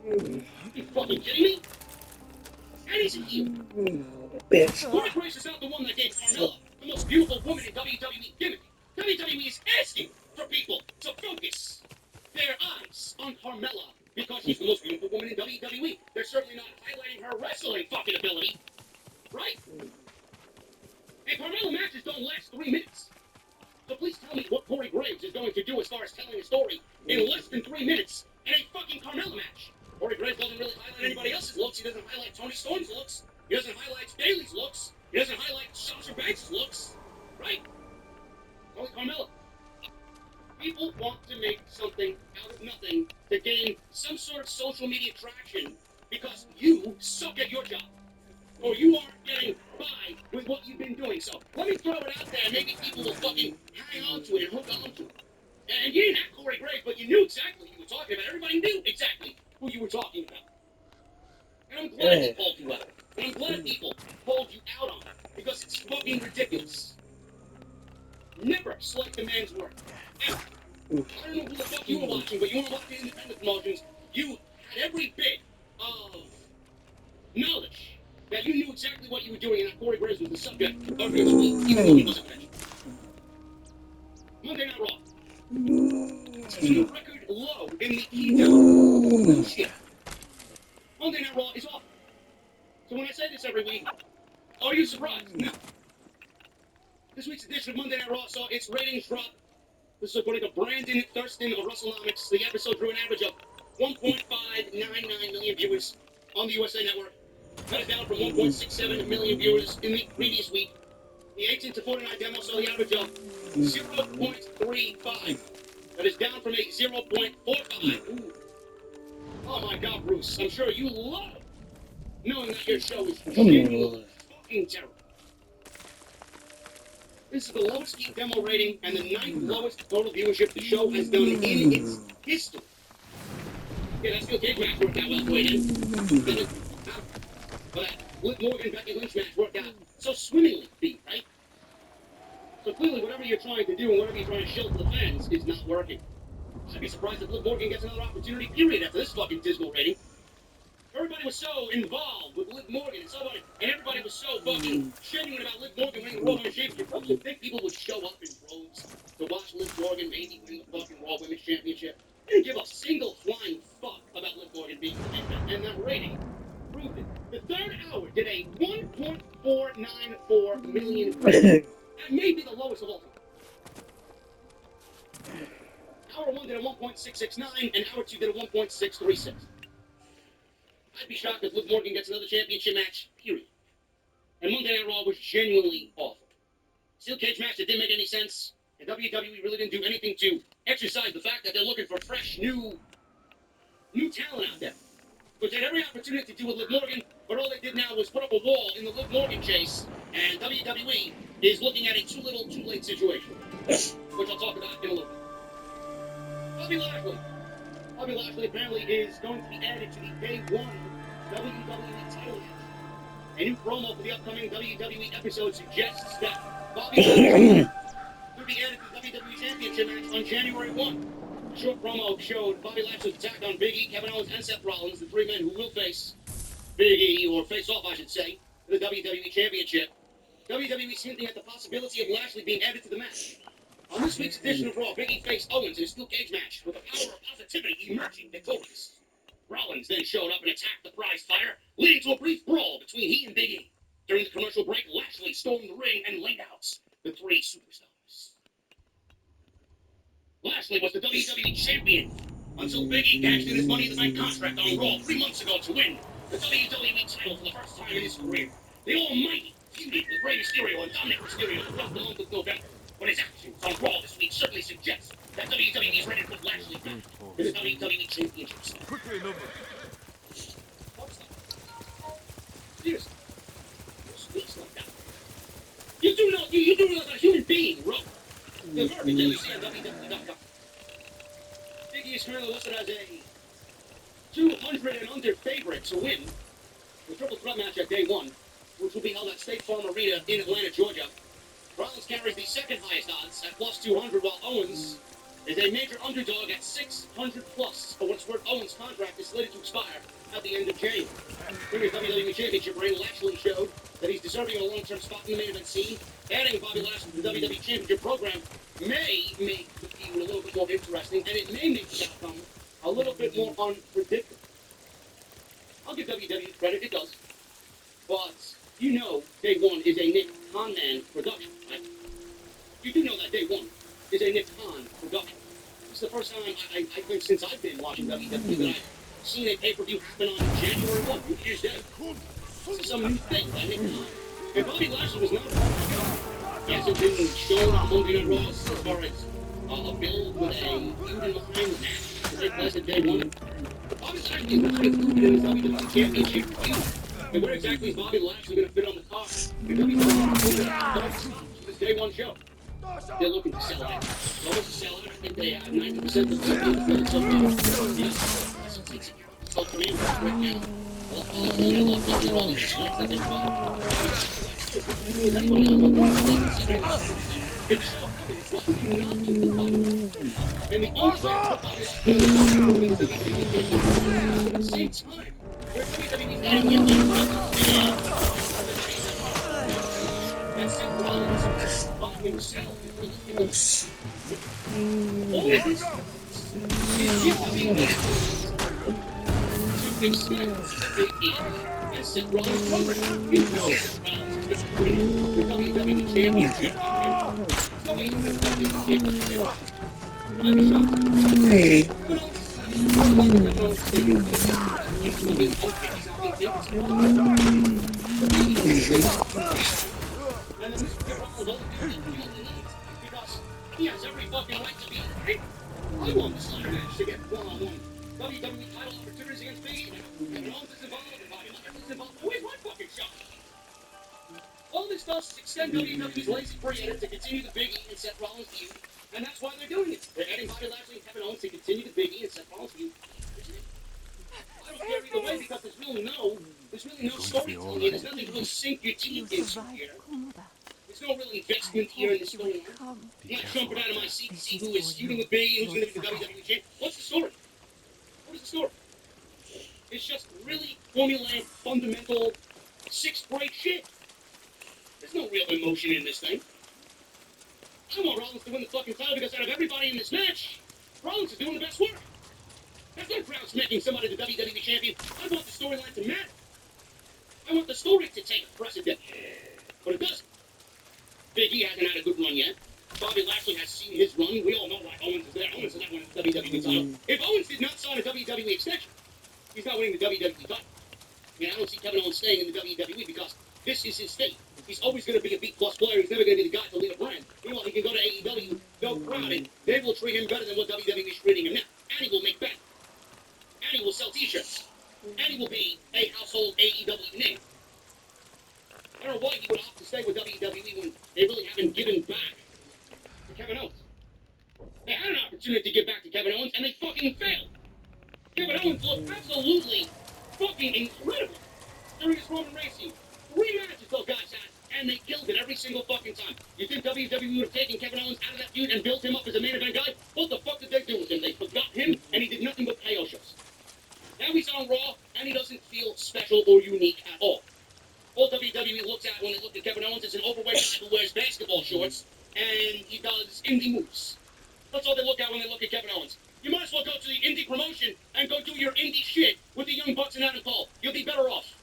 You fucking kidding me? And he's a heel. Corey Graves is not the one that gave Carmella the most beautiful woman in WWE gimmick. WWE is asking for people to focus their eyes on Carmella because she's the most beautiful woman in WWE. They're certainly not highlighting her wrestling fucking ability. Right? And Carmella matches don't last 3 minutes. So please tell me what Corey Graves is going to do as far as telling a story in less than 3 minutes in a fucking Carmella match. Corey Graves doesn't really highlight anybody else's looks. He doesn't highlight Toni Storm's looks. He doesn't highlight Bayley's looks. He doesn't highlight Sasha Banks' looks. Right? Only Carmella. People want to make something out of nothing to gain some sort of social media traction because you suck at your job. Or you aren't getting by with what you've been doing. So let me throw it out there and maybe people will fucking hang on to it and hook on to it. And you didn't have Corey Graves, but you knew exactly who you were talking about. Everybody knew exactly who you were talking about. And I'm glad they called you out. And I'm glad people called you out on it. Because it's fucking ridiculous. Never slight the man's work. Ever. I don't know who the fuck you were watching, but you were watching independent promotions. You had every bit of knowledge you knew exactly what you were doing, and that Corey Graves was the subject of each week, even though he wasn't mentioned. Monday Night Raw. It's a new record low in the E-Down. Bullshit. Monday Night Raw is awful. So when I say this every week, are you surprised? No. This week's edition of Monday Night Raw saw its ratings drop. This is according to Brandon Thurston of WrestleNomics. The episode drew an average of 1.599 million viewers on the USA Network. That is down from 1.67 million viewers in the previous week. The 18 to 49 demo saw the average of 0.35. That is down from a 0.45. Ooh. Oh my God, Bruce. I'm sure you love knowing that your show is genuinely fucking terrible. This is the lowest Heat demo rating and the 9th lowest total viewership the show has done in its history. Yeah, that steel cage match worked out well for you. But that Liv Morgan Becky Lynch match worked out so swimmingly, Pete, right? So clearly, whatever you're trying to do and whatever you're trying to show to the fans is not working. I'd be surprised if Liv Morgan gets another opportunity, period, after this fucking dismal rating. Everybody was so involved with Liv Morgan and everybody was so fucking genuine about Liv Morgan winning the Raw Women's Championship. Don't you think people would show up in droves to watch Liv Morgan maybe win the fucking Raw Women's Championship? They didn't give a single flying fuck about Liv Morgan being the champion, and that rating proved it. The third hour did a 1.494 million rating. That may be the lowest of all time. Hour 1 did a 1.669, and Hour 2 did a 1.636. I'd be shocked if Liv Morgan gets another championship match, period. And Monday Night Raw was genuinely awful. Steel cage match that didn't make any sense, and WWE really didn't do anything to exercise the fact that they're looking for fresh, new talent out there. Which they had every opportunity to do with Liv Morgan, but all they did now was put up a wall in the Liv Morgan chase, and WWE is looking at a too little, too late situation, which I'll talk about in a little bit. Bobby Lashley. Bobby Lashley apparently is going to be added to the Day 1 WWE title match. A new promo for the upcoming WWE episode suggests that Bobby Lashley will be added to the WWE Championship match on January 1. A short promo showed Bobby Lashley's attack on Big E, Kevin Owens, and Seth Rollins, the three men who will face Big E, or face off, I should say, for the WWE Championship. WWE is hinting at the possibility of Lashley being added to the match. On this week's edition of Raw, Big E faced Owens in a steel cage match with the power of positivity emerging victorious. Rollins then showed up and attacked the prize fighter, leading to a brief brawl between he and Big E. During the commercial break, Lashley stormed the ring and laid out the three superstars. Lashley was the WWE champion until Big E cashed in his Money in the Bank contract on Raw 3 months ago to win the WWE title for the first time in his career. The Almighty feuded with Rey Mysterio and Dominic Mysterio throughout the month of November. But his actions on Raw this week certainly suggest that WWE is ready to put Lashley back in the WWE Championship. Quickly, number. Seriously. Who speaks like that? You do know that a human being wrote the verbiage that you see on WWE.com. Big E is currently listed as a 200 and under favorite to win the triple threat match at Day 1, which will be held at State Farm Arena in Atlanta, Georgia. Rollins carries the second highest odds at plus 200, while Owens is a major underdog at 600 plus. For what it's worth, Owens' contract is slated to expire at the end of January. During his WWE Championship reign, Lashley showed that he's deserving of a long-term spot in the main event scene. Adding Bobby Lashley to the WWE Championship program may make the feud a little bit more interesting, and it may make the outcome a little bit more unpredictable. I'll give WWE credit, it does. But you know Day 1 is a Nick Khan-man production, right? You do know that Day 1 is a Nick Khan production. This is the first time, I think, since I've been watching WWE that I've seen a pay-per-view happen on January 1, New Year's Day. This is some new thing by Nick Khan. And Bobby Lashley was not a He hasn't been shown on Monday Night Raw as far as a build with a feud in mind match to take place at Day 1. Bobby Lashley is not included in his WWE Championship feud. And where exactly is Bobby Lashley going to fit on the card? This Day 1 show. They're looking to sell out. They're looking to sell out. I think they have 90% of the people so far. Yes. So for me, right now, and the also at the same time, himself. All of this is yet to be announced. To expect Big E and Seth Rollins' program. You know Seth Rollins is going to win the WWE Championship. Going to the WWE Championship. I'm he has every fucking right to be right. I want this ladder match to get one-on-one WWE title opportunities against Big E. And all this involved, and Bobby Lashley's involved. Where's my fucking shot? All this does is extend WWE's lazy creative to continue the Big E and Seth Rollins feud, and that's why they're doing it. They're adding Bobby Lashley and Kevin Owens to continue the Big E and Seth Rollins feud. I don't care either way because there's really no storytelling here. There's nothing to really sink your teeth into here. There's no real investment here in the storyline. I'm not jumping out of my seat to see who is feuding with Big E and who's going to be the WWE champ. What's the story? What is the story? It's just really formulaic, fundamental, sixth-grade shit. There's no real emotion in this thing. I want Rollins to win the fucking title because out of everybody in this match, Rollins is doing the best work. That's no grounds making somebody the WWE champion. I want the storyline to matter. I want the story to take precedent. But it doesn't. Big E hasn't had a good run yet. Bobby Lashley has seen his run. We all know why Owens is there. Owens is not winning the WWE title. If Owens did not sign a WWE extension, he's not winning the WWE title. I mean, I don't see Kevin Owens staying in the WWE because this is his state. He's always going to be a B-plus player. He's never going to be the guy to lead a brand. Meanwhile, he can go to AEW, no crowd, and they will treat him better than what WWE is treating him now. And he will make bank. And he will sell T-shirts. And he will be a household AEW name. I don't know why he would opt to stay with WWE when they really haven't given back to Kevin Owens. They had an opportunity to give back to Kevin Owens, and they fucking failed. Kevin Owens looked absolutely fucking incredible during his Roman Reigns feud. 3 matches those guys had, and they killed it every single fucking time. You think WWE would have taken Kevin Owens out of that feud and built him up as a main event guy? What the fuck did they do with him? They forgot him, and he did nothing but KO shows. Now he's on Raw, and he doesn't feel special or unique at all. All WWE looks at when they look at Kevin Owens is an overweight guy who wears basketball shorts, and he does indie moves. That's all they look at when they look at Kevin Owens. You might as well go to the indie promotion and go do your indie shit with the Young Bucks and Adam Cole. You'll be better off.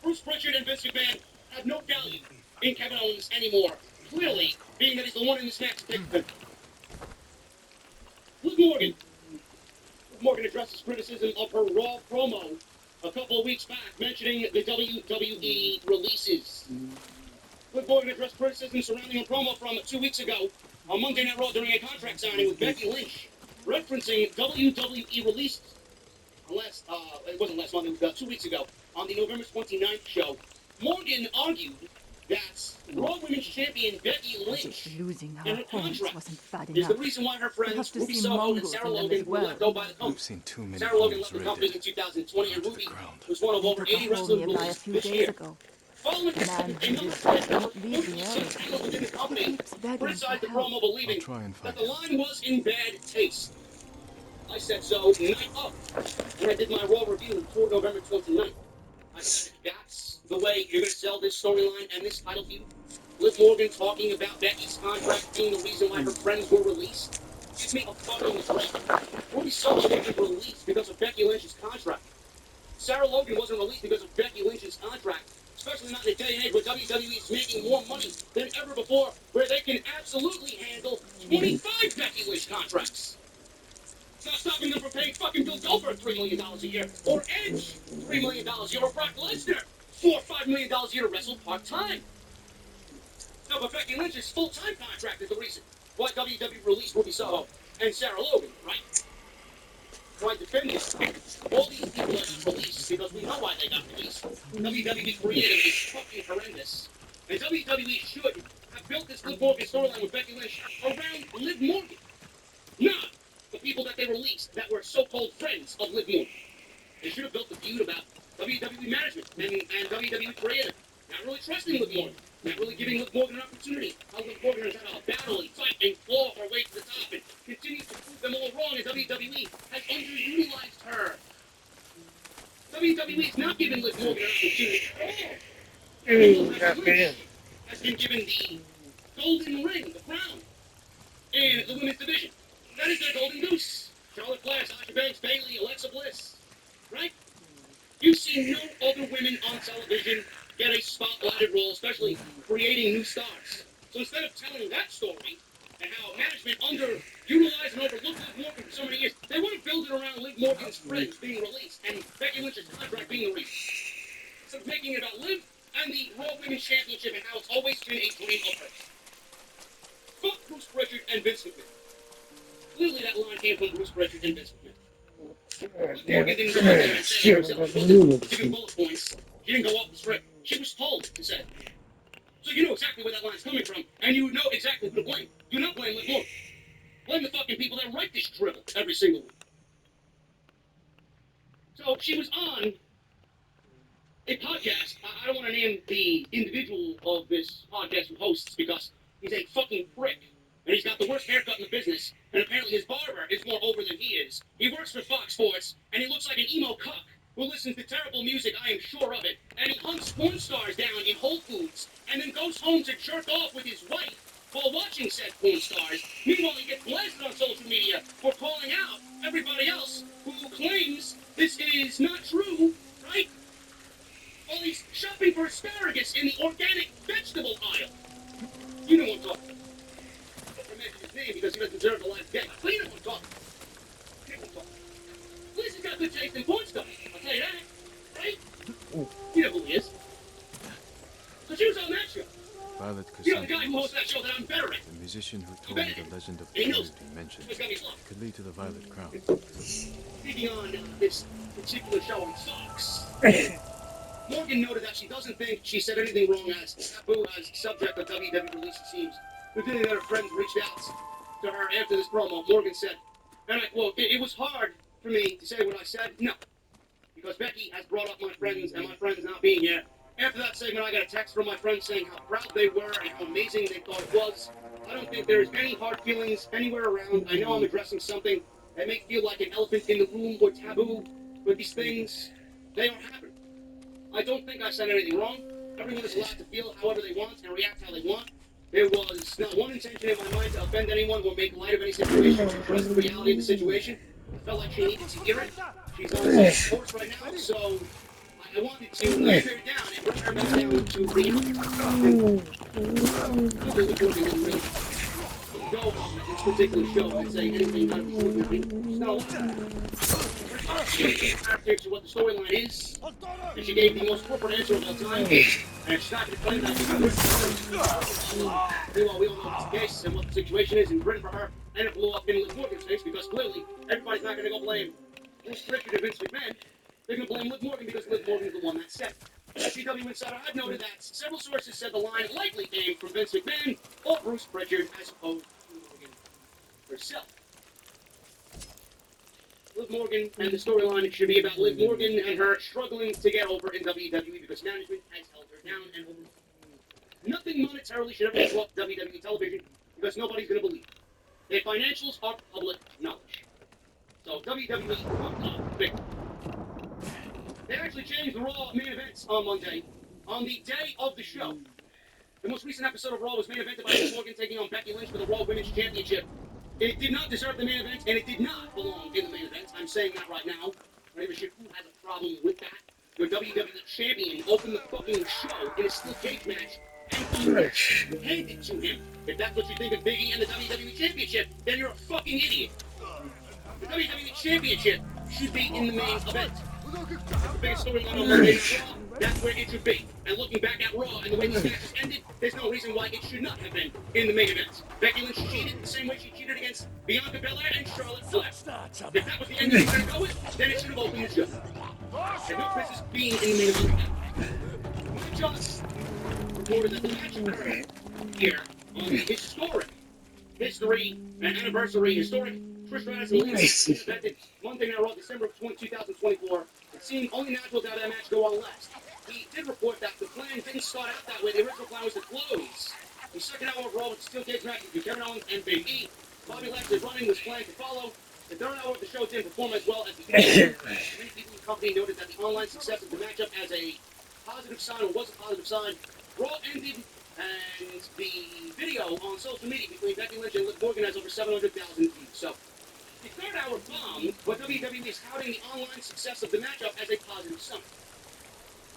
Bruce Pritchard and Vince McMahon have no value in Kevin Owens anymore. Clearly, being that he's the one in this match to take the pin. Liv Morgan. Liv Morgan addresses criticism of her Raw promo a couple of weeks back, mentioning the WWE releases. Liv Morgan addressed criticism surrounding a promo from 2 weeks ago on Monday Night Raw during a contract signing with Becky Lynch, referencing WWE releases. It wasn't last month, it was 2 weeks ago, on the November 29th show. Morgan argued that Raw Women's Champion Becky Lynch losing in her her horns contract wasn't bad is the enough. reason why her friends to Ruby see Soho and Mongols Sarah in them Logan as were well. let go by the We've company. seen too many Sarah Logan homes left the company in raided. 2020, and Onto the Ruby ground. was one of They over took a 80 hold wrestlers nearby a released few this days year. ago. Following The man who another just thread, won't leave the some area. people within the company Keeps begging criticized the for help. promo, believing I'll try and that find the him. line was in bad taste. I said so night up when I did my Raw review before November 29th. I said, if that's the way you're going to sell this storyline and this title feud, Liv Morgan talking about Becky's contract being the reason why her friends were released, gives me a fucking break. Ruby Soho wasn't released because of Becky Lynch's contract. Sarah Logan wasn't released because of Becky Lynch's contract, especially not in a day and age where WWE is making more money than ever before, where they can absolutely handle 25 Becky Lynch contracts. It's not stopping them from paying fucking Bill Goldberg $3 million a year, or Edge $3 million a year, or Brock Lesnar $4 or $5 million a year to wrestle part-time. No, but Becky Lynch's full-time contract is the reason why WWE released Ruby Soho and Sarah Logan, right? Why defend this? All these people are released because we know why they got released. WWE creative is fucking horrendous. And WWE should have built this Liv Morgan storyline with Becky Lynch around Liv Morgan. Not the people that they released that were so-called friends of Liv Morgan. They should have built the feud about WWE management and WWE creative. Not really trusting Liv Morgan. Not really giving Liv Morgan an opportunity. How Liv Morgan has had a battle and fight and claw her way to the top and continues to prove them all wrong, and WWE has underutilized her. WWE is not giving Liv Morgan an opportunity at all. Becky Lynch has been given golden ring, the crown, in the women's division. That is their golden goose. Charlotte Flair, Sasha Banks, Bayley, Alexa Bliss. Right? You've seen no other women on television get a spotlighted role, especially creating new stars. So instead of telling that story and how management underutilized and overlooked Liv Morgan for so many years, they want to build it around Liv Morgan's friends being released and Becky Lynch's contract being released. Instead of making it about Liv and the Raw Women's Championship and how it's always been a dream of hers. Fuck Bruce Pritchard and Vince McMahon. Clearly that line came from Bruce Pritchard and Vince McMahon. Morgan didn't go out there and say it herself. She didn't give bullet points. She didn't go off the script. She was told to say it. So you know exactly where that line's coming from, and you know exactly who to blame. Do not blame Liv Morgan. Blame the fucking people that write this drivel every single week. So she was on a podcast. I don't want to name the individual of this podcast who hosts because he's a fucking prick. And he's got the worst haircut in the business. And apparently his barber is more over than he is. He works for Fox Sports, and he looks like an emo cuck who listens to terrible music, I am sure of it. And he hunts porn stars down in Whole Foods, and then goes home to jerk off with his wife while watching said porn stars. Meanwhile, he gets blasted on social media for calling out everybody else who claims this is not true, right? While he's shopping for asparagus in the organic vegetable aisle. You know what I'm talking about. Mention his name because he doesn't deserve the life game. But you know what I'm talking about. You know what I'm talking about. At least he's got good taste in porn stuff. I'll tell you that. Right? You know who he is. So she was on that show. Violet You know the guy Cassandra, who hosts that show that I'm better at. the musician who told me the legend of And he the knows gold you mentioned, He's got me locked. could lead to the Violet Crown. Speaking on this particular show on Fox, Morgan noted that she doesn't think she said anything wrong as taboo as subject of WWE release, it seems. Within that her friends reached out to her after this promo. Morgan said, and I quote, it was hard for me to say what I said. No. Because Becky has brought up my friends and my friends not being here. After that segment, I got a text from my friends saying how proud they were and how amazing they thought it was. I don't think there's any hard feelings anywhere around. I know I'm addressing something that may feel like an elephant in the room or taboo, but these things, they don't happen. I don't think I said anything wrong. Everyone is allowed to feel however they want and react how they want. There was not one intention in my mind to offend anyone or make light of any situation or address the reality of the situation. I felt like she needed to hear it. She's on the same course right now, so I wanted to lay her down and bring her back down to reality. Go on this particular show and say anything out of the ordinary. No. To what the storyline is, and she gave the most corporate answer of all time, and she's not going to claim that. Meanwhile, we all know what's the case and what the situation is, and grin for her, and it blew up in Liv Morgan's face because clearly everybody's not going to go blame Bruce Pritchard and Vince McMahon. They're going to blame Liv Morgan because Liv Morgan's the one that said it. CW Insider, I've noted that several sources said the line likely came from Vince McMahon or Bruce Pritchard as opposed to Morgan herself. Liv Morgan and the storyline should be about Liv Morgan and her struggling to get over in WWE because management has held her down and over. Nothing monetarily should ever show up WWE television because nobody's going to believe it. Their financials are public knowledge. So WWE fucked up big. They actually changed the Raw main events on Monday, on the day of the show. The most recent episode of Raw was main evented by Liv Morgan taking on Becky Lynch for the Raw Women's Championship. It did not deserve the main event, and it did not belong in the main event. I'm saying that right now. I don't give a shit who has a problem with that. Your WWE champion opened the fucking show in a steel cage match and hand it to him. If that's what you think of Big E and the WWE Championship, then you're a fucking idiot. The WWE Championship should be in the main event. That's the biggest storyline on Monday Night Raw. That's where it should be. And looking back at Raw and the way these matches ended, there's no reason why it should not have been in the main event. Becky Lynch cheated the same way she cheated against Bianca Belair and Charlotte Flair. If that was the end you were going to go with, then it should have opened the show. And no business being in the main event. Mike Johnson reported that the match occurred here on the historic Trish Stratus and Lance invented Monday Night Raw, December of 2024. It seemed only natural to have that match go on last. He did report that the plan didn't start out that way. The original plan was to close the second hour of Raw with steel cage matches between Kevin Owens and Big E. Bobby Lashley's running was planned to follow. The third hour of the show didn't perform as well as the first. Many people in the company noted that the online success of the matchup as a positive sign, or was a positive sign. Raw ended And the video on social media between Becky Lynch and Liv Morgan has over 700,000 views. So, the third hour bombed, but WWE is touting the online success of the matchup as a positive sign.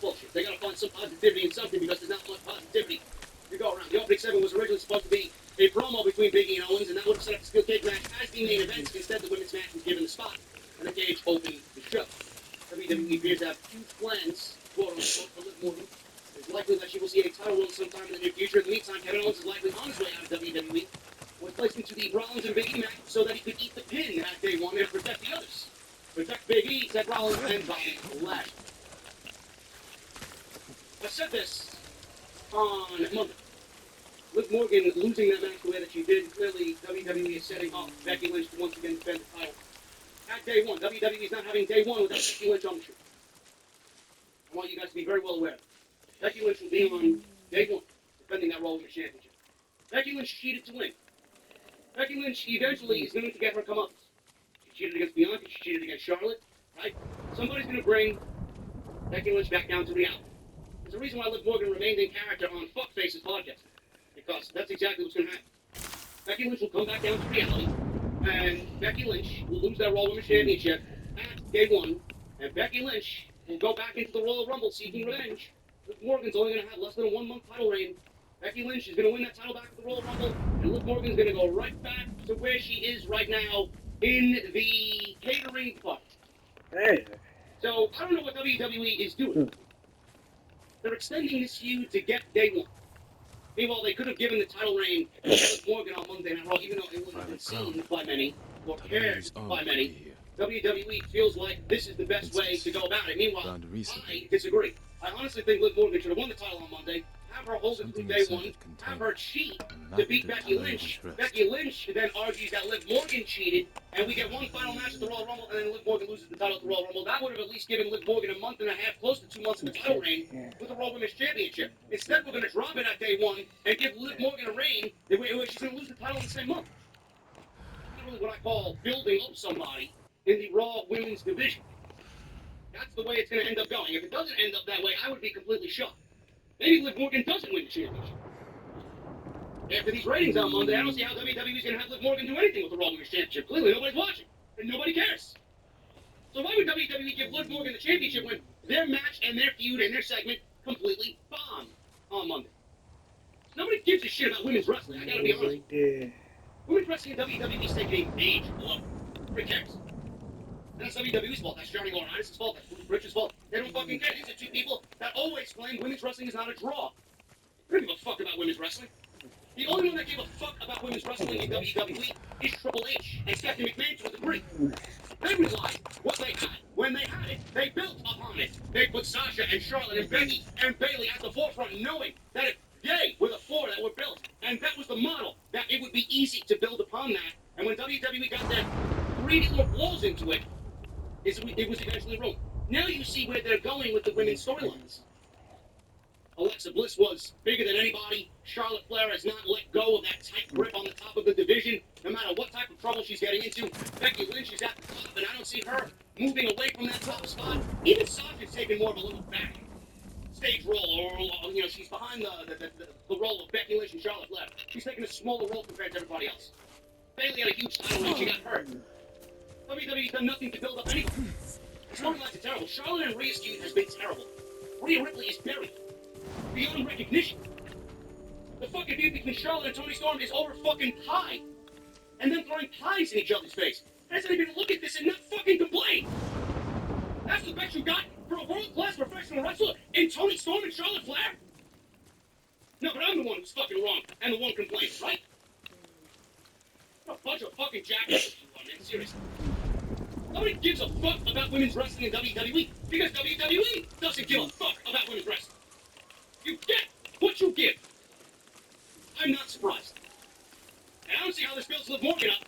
Bullshit. They gotta find some positivity in something because there's not much positivity to go around. The opening segment was originally supposed to be a promo between Big E and Owens, and that would have set up the Steel Cage match as the main event. Instead, the women's match was given the spot, and the Cage opened the show. WWE appears to have huge plans, quote unquote, for Liv Morgan. It's likely that she will see a title run sometime in the near future. In the meantime, Kevin Owens is likely on his way out of WWE, was placed into the Rollins and Big E match so that he could eat the pin at day one and protect the others. Protect Big E, Seth Rollins, and Bobby Lashley. I said this on Monday. Liv Morgan losing that match the way that she did, clearly WWE is setting up Becky Lynch to once again defend the title. At day one, WWE is not having day one without Becky Lynch on the show. I want you guys to be very well aware of it. Becky Lynch will be on day one, defending that Raw Women's Championship. Becky Lynch cheated to win. Becky Lynch eventually is going to get her comeuppance. She cheated against Bianca, she cheated against Charlotte, right? Somebody's going to bring Becky Lynch back down to reality. There's a reason why Liv Morgan remained in character on Fuckface's podcast. Because that's exactly what's going to happen. Becky Lynch will come back down to reality, and Becky Lynch will lose that Raw Women's Championship at day one, and Becky Lynch will go back into the Royal Rumble seeking revenge. Liv Morgan's only going to have less than a 1 month title reign. Becky Lynch is going to win that title back at the Royal Rumble, and Liv Morgan's going to go right back to where she is right now in the catering part. Hey. So, I don't know what WWE is doing. They're extending this feud to get day one. Meanwhile, they could have given the title reign to Liv Morgan on Monday Night Raw, even though it wouldn't have been seen by many or cared by many. WWE feels like this is the best way to go about it. Meanwhile, I disagree. I honestly think Liv Morgan should have won the title on Monday, have her hold it through day one, have her cheat to beat Becky Lynch. Becky Lynch then argues that Liv Morgan cheated, and we get one final match at the Royal Rumble, and then Liv Morgan loses the title at the Royal Rumble. That would have at least given Liv Morgan a month and a half, close to 2 months of the title reign with the Raw Women's Championship. Instead, we're going to drop it at day one and give Liv Morgan a reign where she's going to lose the title in the same month. Literally what I call building up somebody in the Raw Women's division. That's the way it's going to end up going. If it doesn't end up that way, I would be completely shocked. Maybe Liv Morgan doesn't win the championship. After these ratings on Monday, I don't see how WWE is going to have Liv Morgan do anything with the Raw Women's Championship. Clearly, nobody's watching, and nobody cares. So why would WWE give Liv Morgan the championship when their match and their feud and their segment completely bombed on Monday? Nobody gives a shit about women's wrestling. I gotta be honest. Women's wrestling in WWE is taking a major blow. Nobody cares. And that's WWE's fault. That's Johnny Laurinaitis' fault. That's Bruce Pritchard's fault. They don't fucking care. These are two people that always claim women's wrestling is not a draw. They don't give a fuck about women's wrestling. The only one that gave a fuck about women's wrestling in WWE is Triple H and Stephanie McMahon to a degree. They realized what they had. When they had it, they built upon it. They put Sasha and Charlotte and Becky and Bayley at the forefront, knowing that if they were the four that were built, and that was the model, that it would be easy to build upon that. And when WWE got their greedy little balls into it, it was eventually ruined. Now you see where they're going with the women's storylines. Alexa Bliss was bigger than anybody. Charlotte Flair has not let go of that tight grip on the top of the division, no matter what type of trouble she's getting into. Becky Lynch is at the top, and I don't see her moving away from that top spot. Even Sasha's taking more of a little back stage role, or she's behind the role of Becky Lynch and Charlotte Flair. She's taking a smaller role compared to everybody else. Bayley had a huge title and she got hurt. WWE's done nothing to build up anything. The storylines are terrible. Charlotte and Rhea's feud has been terrible. Rhea Ripley is buried beyond recognition. The fucking feud between Charlotte and Toni Storm is over fucking pie. And them throwing pies in each other's face. I said, even look at this and not fucking complain. That's the best you got for a world-class professional wrestler in Toni Storm and Charlotte Flair? No, but I'm the one who's fucking wrong and the one complaining, right? What a bunch of fucking jackasses you are, man. Seriously. Nobody gives a fuck about women's wrestling in WWE because WWE doesn't give a fuck about women's wrestling. You get what you give. I'm not surprised. And I don't see how this builds Liv Morgan up.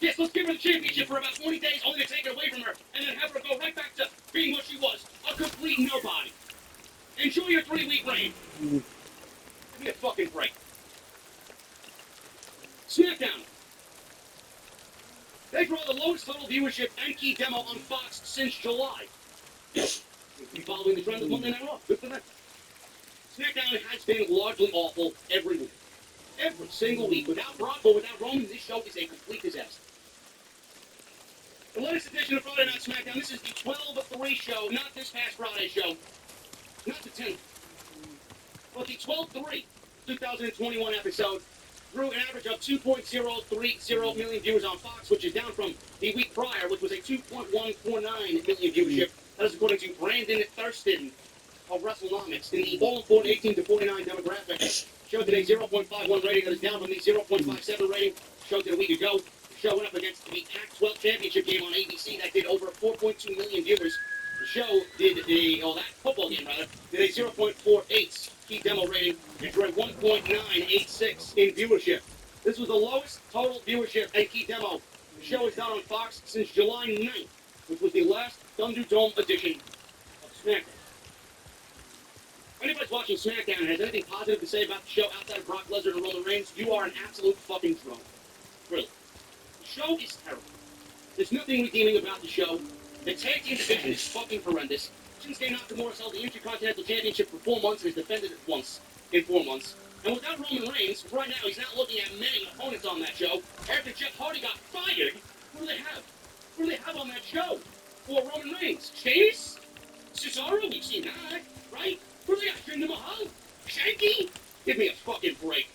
Yes, let's give her the championship for about 20 days, only to take it away from her, and then have her go right back to being what she was, a complete nobody. Enjoy your 3-week reign. Give me a fucking break. SmackDown. They draw the lowest total viewership and key demo on Fox since July. We've been following the trend of Monday Night Raw. Good for them. SmackDown has been largely awful every week. Every single week. Without Brock or without Roman, this show is a complete disaster. The latest edition of Friday Night SmackDown, this is the 12-3 show, not this past Friday show, not the 10th, but the 12-3 2021 episode drew an average of 2.030 million viewers on Fox, which is down from the week prior, which was a 2.149 million viewership. That is according to Brandon Thurston of WrestleNomics. In the all-important 18 to 49 demographic, showed today 0.51 rating. That is down from the 0.57 rating showed a week ago. The show went up against the Pac-12 championship game on ABC that did over 4.2 million viewers. The show did that football game rather, did a 0.48 key demo rating and drew a 1.986 in viewership. This was the lowest total viewership and key demo the show has done on Fox since July 9th, which was the last Thunderdome edition of SmackDown. If anybody's watching SmackDown and has anything positive to say about the show outside of Brock Lesnar and Roman Reigns, you are an absolute fucking drone. Really. The show is terrible. There's nothing redeeming about the show. The tag team division is fucking horrendous. Shinsuke Nakamura held the Intercontinental Championship for 4 months and has defended it once in 4 months. And without Roman Reigns, right now he's not looking at many opponents on that show. After Jeff Hardy got fired, who do they have? Who do they have on that show for Roman Reigns? Sheamus? Cesaro? We've seen that, right? Who do they got? Jinder Mahal? Shanky? Give me a fucking break.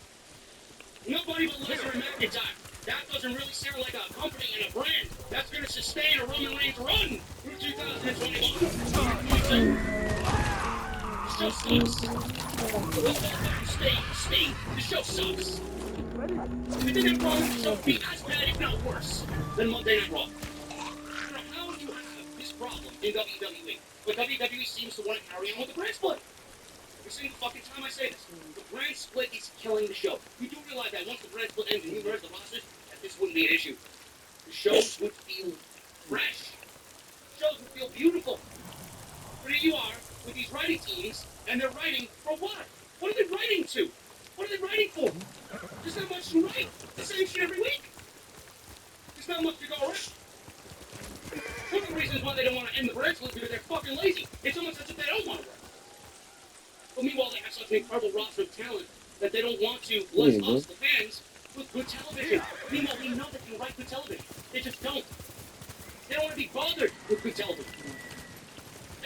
Nobody but Lesnar and McIntyre. That doesn't really sound like a company and a brand that's going to sustain a Roman Reigns run through 2021. The show sucks. Stay. The show sucks. If it didn't run, the show would be as bad, if not worse, than Monday Night Raw. How do you have this problem in WWE? But WWE seems to want to carry on with the brand split. Every single fucking time I say this, the brand split is killing the show. You do realize that once the brand split ends and you merge the rosters, that this wouldn't be an issue. The shows would feel fresh. The shows would feel beautiful. But here you are with these writing teams, and they're writing for what? What are they writing to? What are they writing for? There's not much to write. The same shit every week. There's not much to go around. One of the reasons why they don't want to end the brand split is because they're fucking lazy. It's almost as if they don't want to work. But meanwhile, they have such an incredible roster of talent that they don't want to bless us, the fans, with good television. Meanwhile, we know they can write good television. They just don't. They don't want to be bothered with good television.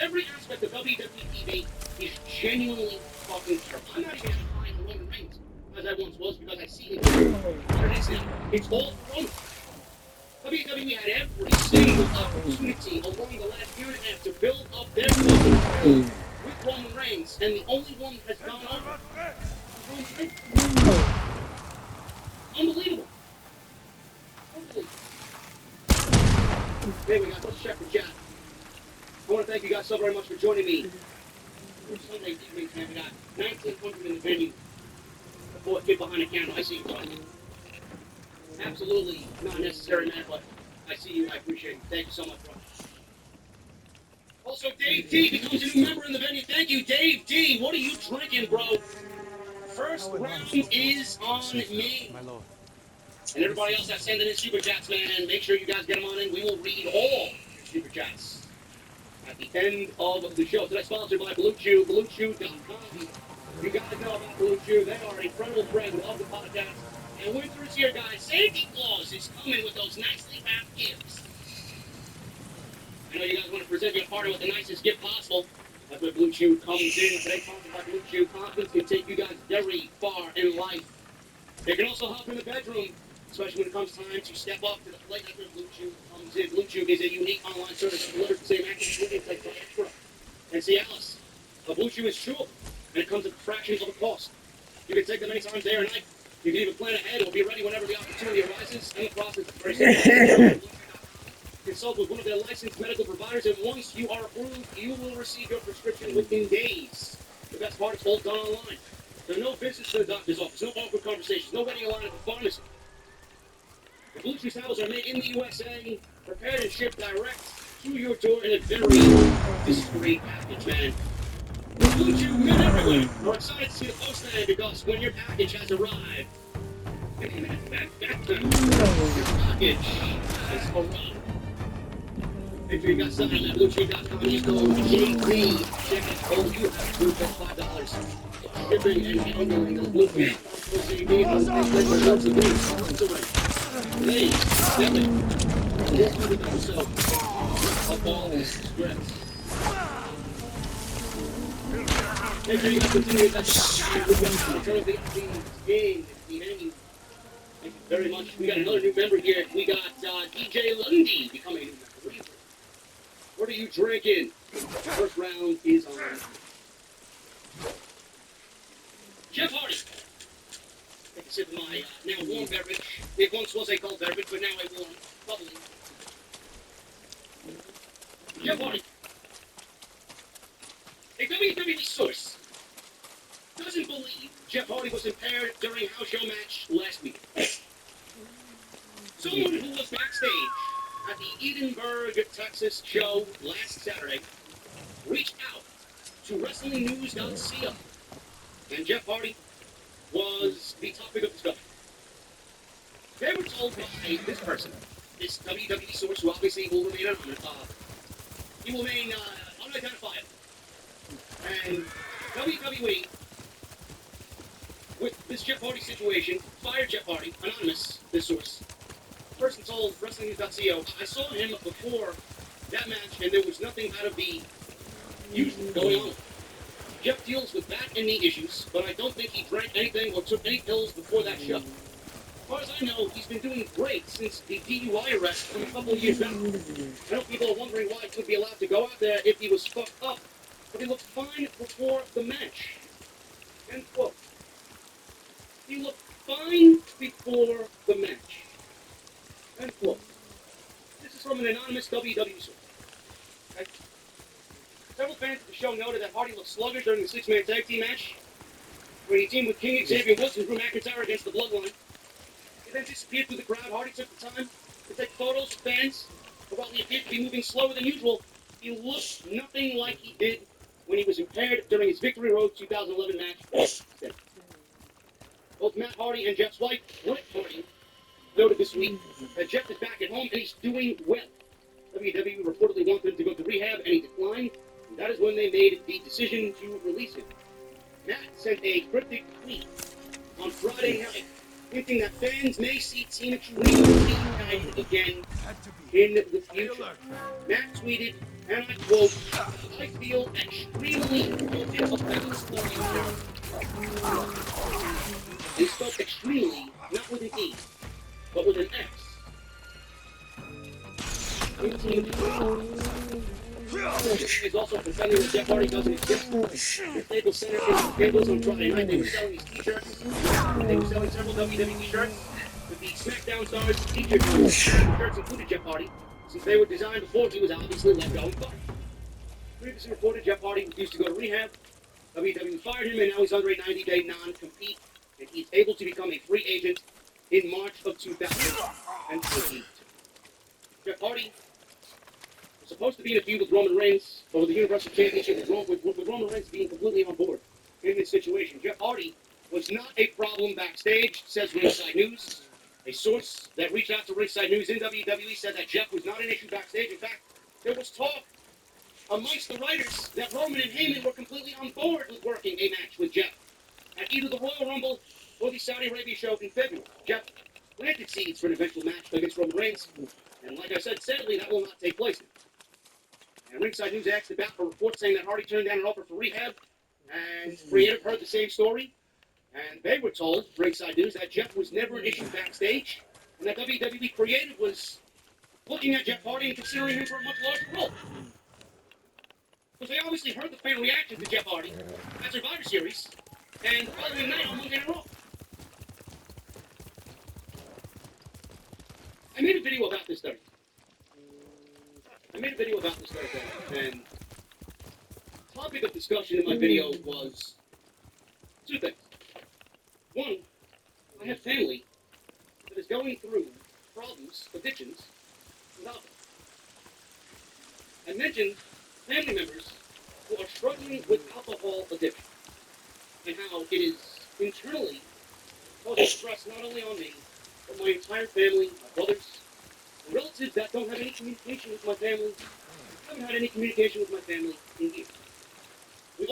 Every aspect of WWE TV is genuinely fucking terrible. I'm not even as high on Roman Reigns as I once was because I see him. What it is now, it's all Roman. WWE had every single opportunity along the last year and a half to build up their fucking career with Roman Reigns, and the only one that has gone over is Roman Reigns. Unbelievable. There we go. Let's check the chat. I want to thank you guys so very much for joining me for Sunday evening, man. We got 1,900 in the venue. The kid behind the camera. I see you, Tony. Absolutely not necessary, man, but I see you. I appreciate it. Thank you so much, bro. Also, Dave D becomes a new member in the venue. Thank you, Dave D. What are you drinking, bro? First round is on me. My lord. And everybody else that's sending in super chats, man, make sure you guys get them on in. We will read all your super chats at the end of the show. Today, sponsored by Blue Chew, BlueChew.com. You guys know about Blue Chew. They are an incredible friend who love the podcast. And winter is here, guys. Santa Claus is coming with those nicely wrapped gifts. I know you guys want to present your partner with the nicest gift possible. That's where Blue Chew comes in. Today, sponsored by Blue Chew. Confidence can take you guys very far in life. They can also help in the bedroom, especially when it comes time to step up to the plate. That's where Blue Chew comes in. Blue Chew is a unique online service that delivers the same accurate ingredients like Viagra and Cialis. But Blue Chew is sure, and it comes at fractions of the cost. You can take them anytime, day or night. You can even plan ahead or be ready whenever the opportunity arises. And the process is very simple. Consult with one of their licensed medical providers, and once you are approved, you will receive your prescription within days. The best part, it's all done online. There are no visits to the doctor's office, no awkward conversations, no waiting in line at the pharmacy. The Blue Chew towels are made in the USA, prepared and shipped direct to your door in a very discreet package, man. The Blue Chew men everywhere are excited to see the postman because when your package has arrived, your package has arrived. Make sure you got something on that BlueChew.com. Use code JD. Check it. Oh, you have to pay $5. Shipping and handling of BlueChew. JD on Facebook once again. So, today, 400 episode of all this stress. Make sure you continue that game. Thank you very much. We got another new member here. We got DJ Lundy becoming a new member. What are you drinking? First round is on Jeff Hardy. Take a sip of my now warm beverage. It once was a cold beverage, but now a warm, bubbly. Jeff Hardy. A WWE source doesn't believe Jeff Hardy was impaired during a house show match last week. Someone who was backstage at the Edinburgh, Texas show last Saturday reached out to WrestlingNews.co, and Jeff Hardy was the topic of discussion. They were told by this person, this WWE source, who obviously will remain he will remain unidentifiable. And WWE, with this Jeff Hardy situation, fired Jeff Hardy, anonymous, this source. Person told WrestlingNews.co, I saw him before that match, and there was nothing out of the usual going on. Jeff deals with back and knee issues, but I don't think he drank anything or took any pills before that show. As far as I know, he's been doing great since the DUI arrest from a couple of years back. I know people are wondering why he would be allowed to go out there if he was fucked up, but he looked fine before the match. End quote. He looked fine before the match. End quote. This is from an anonymous WWE source. Okay? Several fans of the show noted that Hardy looked sluggish during the six-man tag team match, when he teamed with King Xavier Woods and Drew McIntyre against the Bloodline. He then disappeared through the crowd. Hardy took the time to take photos of fans, but while he appeared to be moving slower than usual, he looked nothing like he did when he was impaired during his Victory Road 2011 match. Both Matt Hardy and Jeff's wife, Britt Hardy, noted this week that Jeff is back at home and he's doing well. WWE reportedly wanted him to go to rehab and he declined. And that is when they made the decision to release him. Matt sent a cryptic tweet on Friday night, hinting that fans may see Tina Trini reunited again in the future. Matt tweeted, and I quote, I feel extremely guilty about the future. They spelled extremely, not with an E, but with an X. Is also confirming that Jeff Hardy doesn't exist. The Staples Center in Staples on Friday night, they were selling these t-shirts. They were selling several WWE shirts with the SmackDown Stars t-shirt. Shirts included Jeff Hardy, since they were designed before he was obviously let go. Previously reported Jeff Hardy refused to go to rehab. WWE fired him, and now he's under a 90-day non-compete, and he's able to become a free agent in March of 2020. Jeff Hardy was supposed to be in a feud with Roman Reigns over the Universal Championship, with Roman Reigns being completely on board in this situation. Jeff Hardy was not a problem backstage, says Ringside News. A source that reached out to Ringside News in WWE said that Jeff was not an issue backstage. In fact, there was talk amongst the writers that Roman and Heyman were completely on board with working a match with Jeff at either the Royal Rumble or the Saudi Arabia show in February. Jeff planted seeds for an eventual match against Roman Reigns, and like I said, sadly, that will not take place. And Ringside News asked about a report saying that Hardy turned down an offer for rehab, and Creative heard the same story, and they were told, Ringside News, that Jeff was never an issue backstage, and that WWE Creative was looking at Jeff Hardy and considering him for a much larger role. Because they obviously heard the fan reaction to Jeff Hardy at Survivor Series, and the following night on Monday Night Raw. I made a video about this Thursday. And the topic of discussion in my video was two things. One, I have family that is going through problems, addictions, with alcohol. I mentioned family members who are struggling with alcohol addiction and how it is internally causing stress not only on me, but my entire family, my brothers, relatives that don't have any communication with my family. I haven't had any communication with my family in years.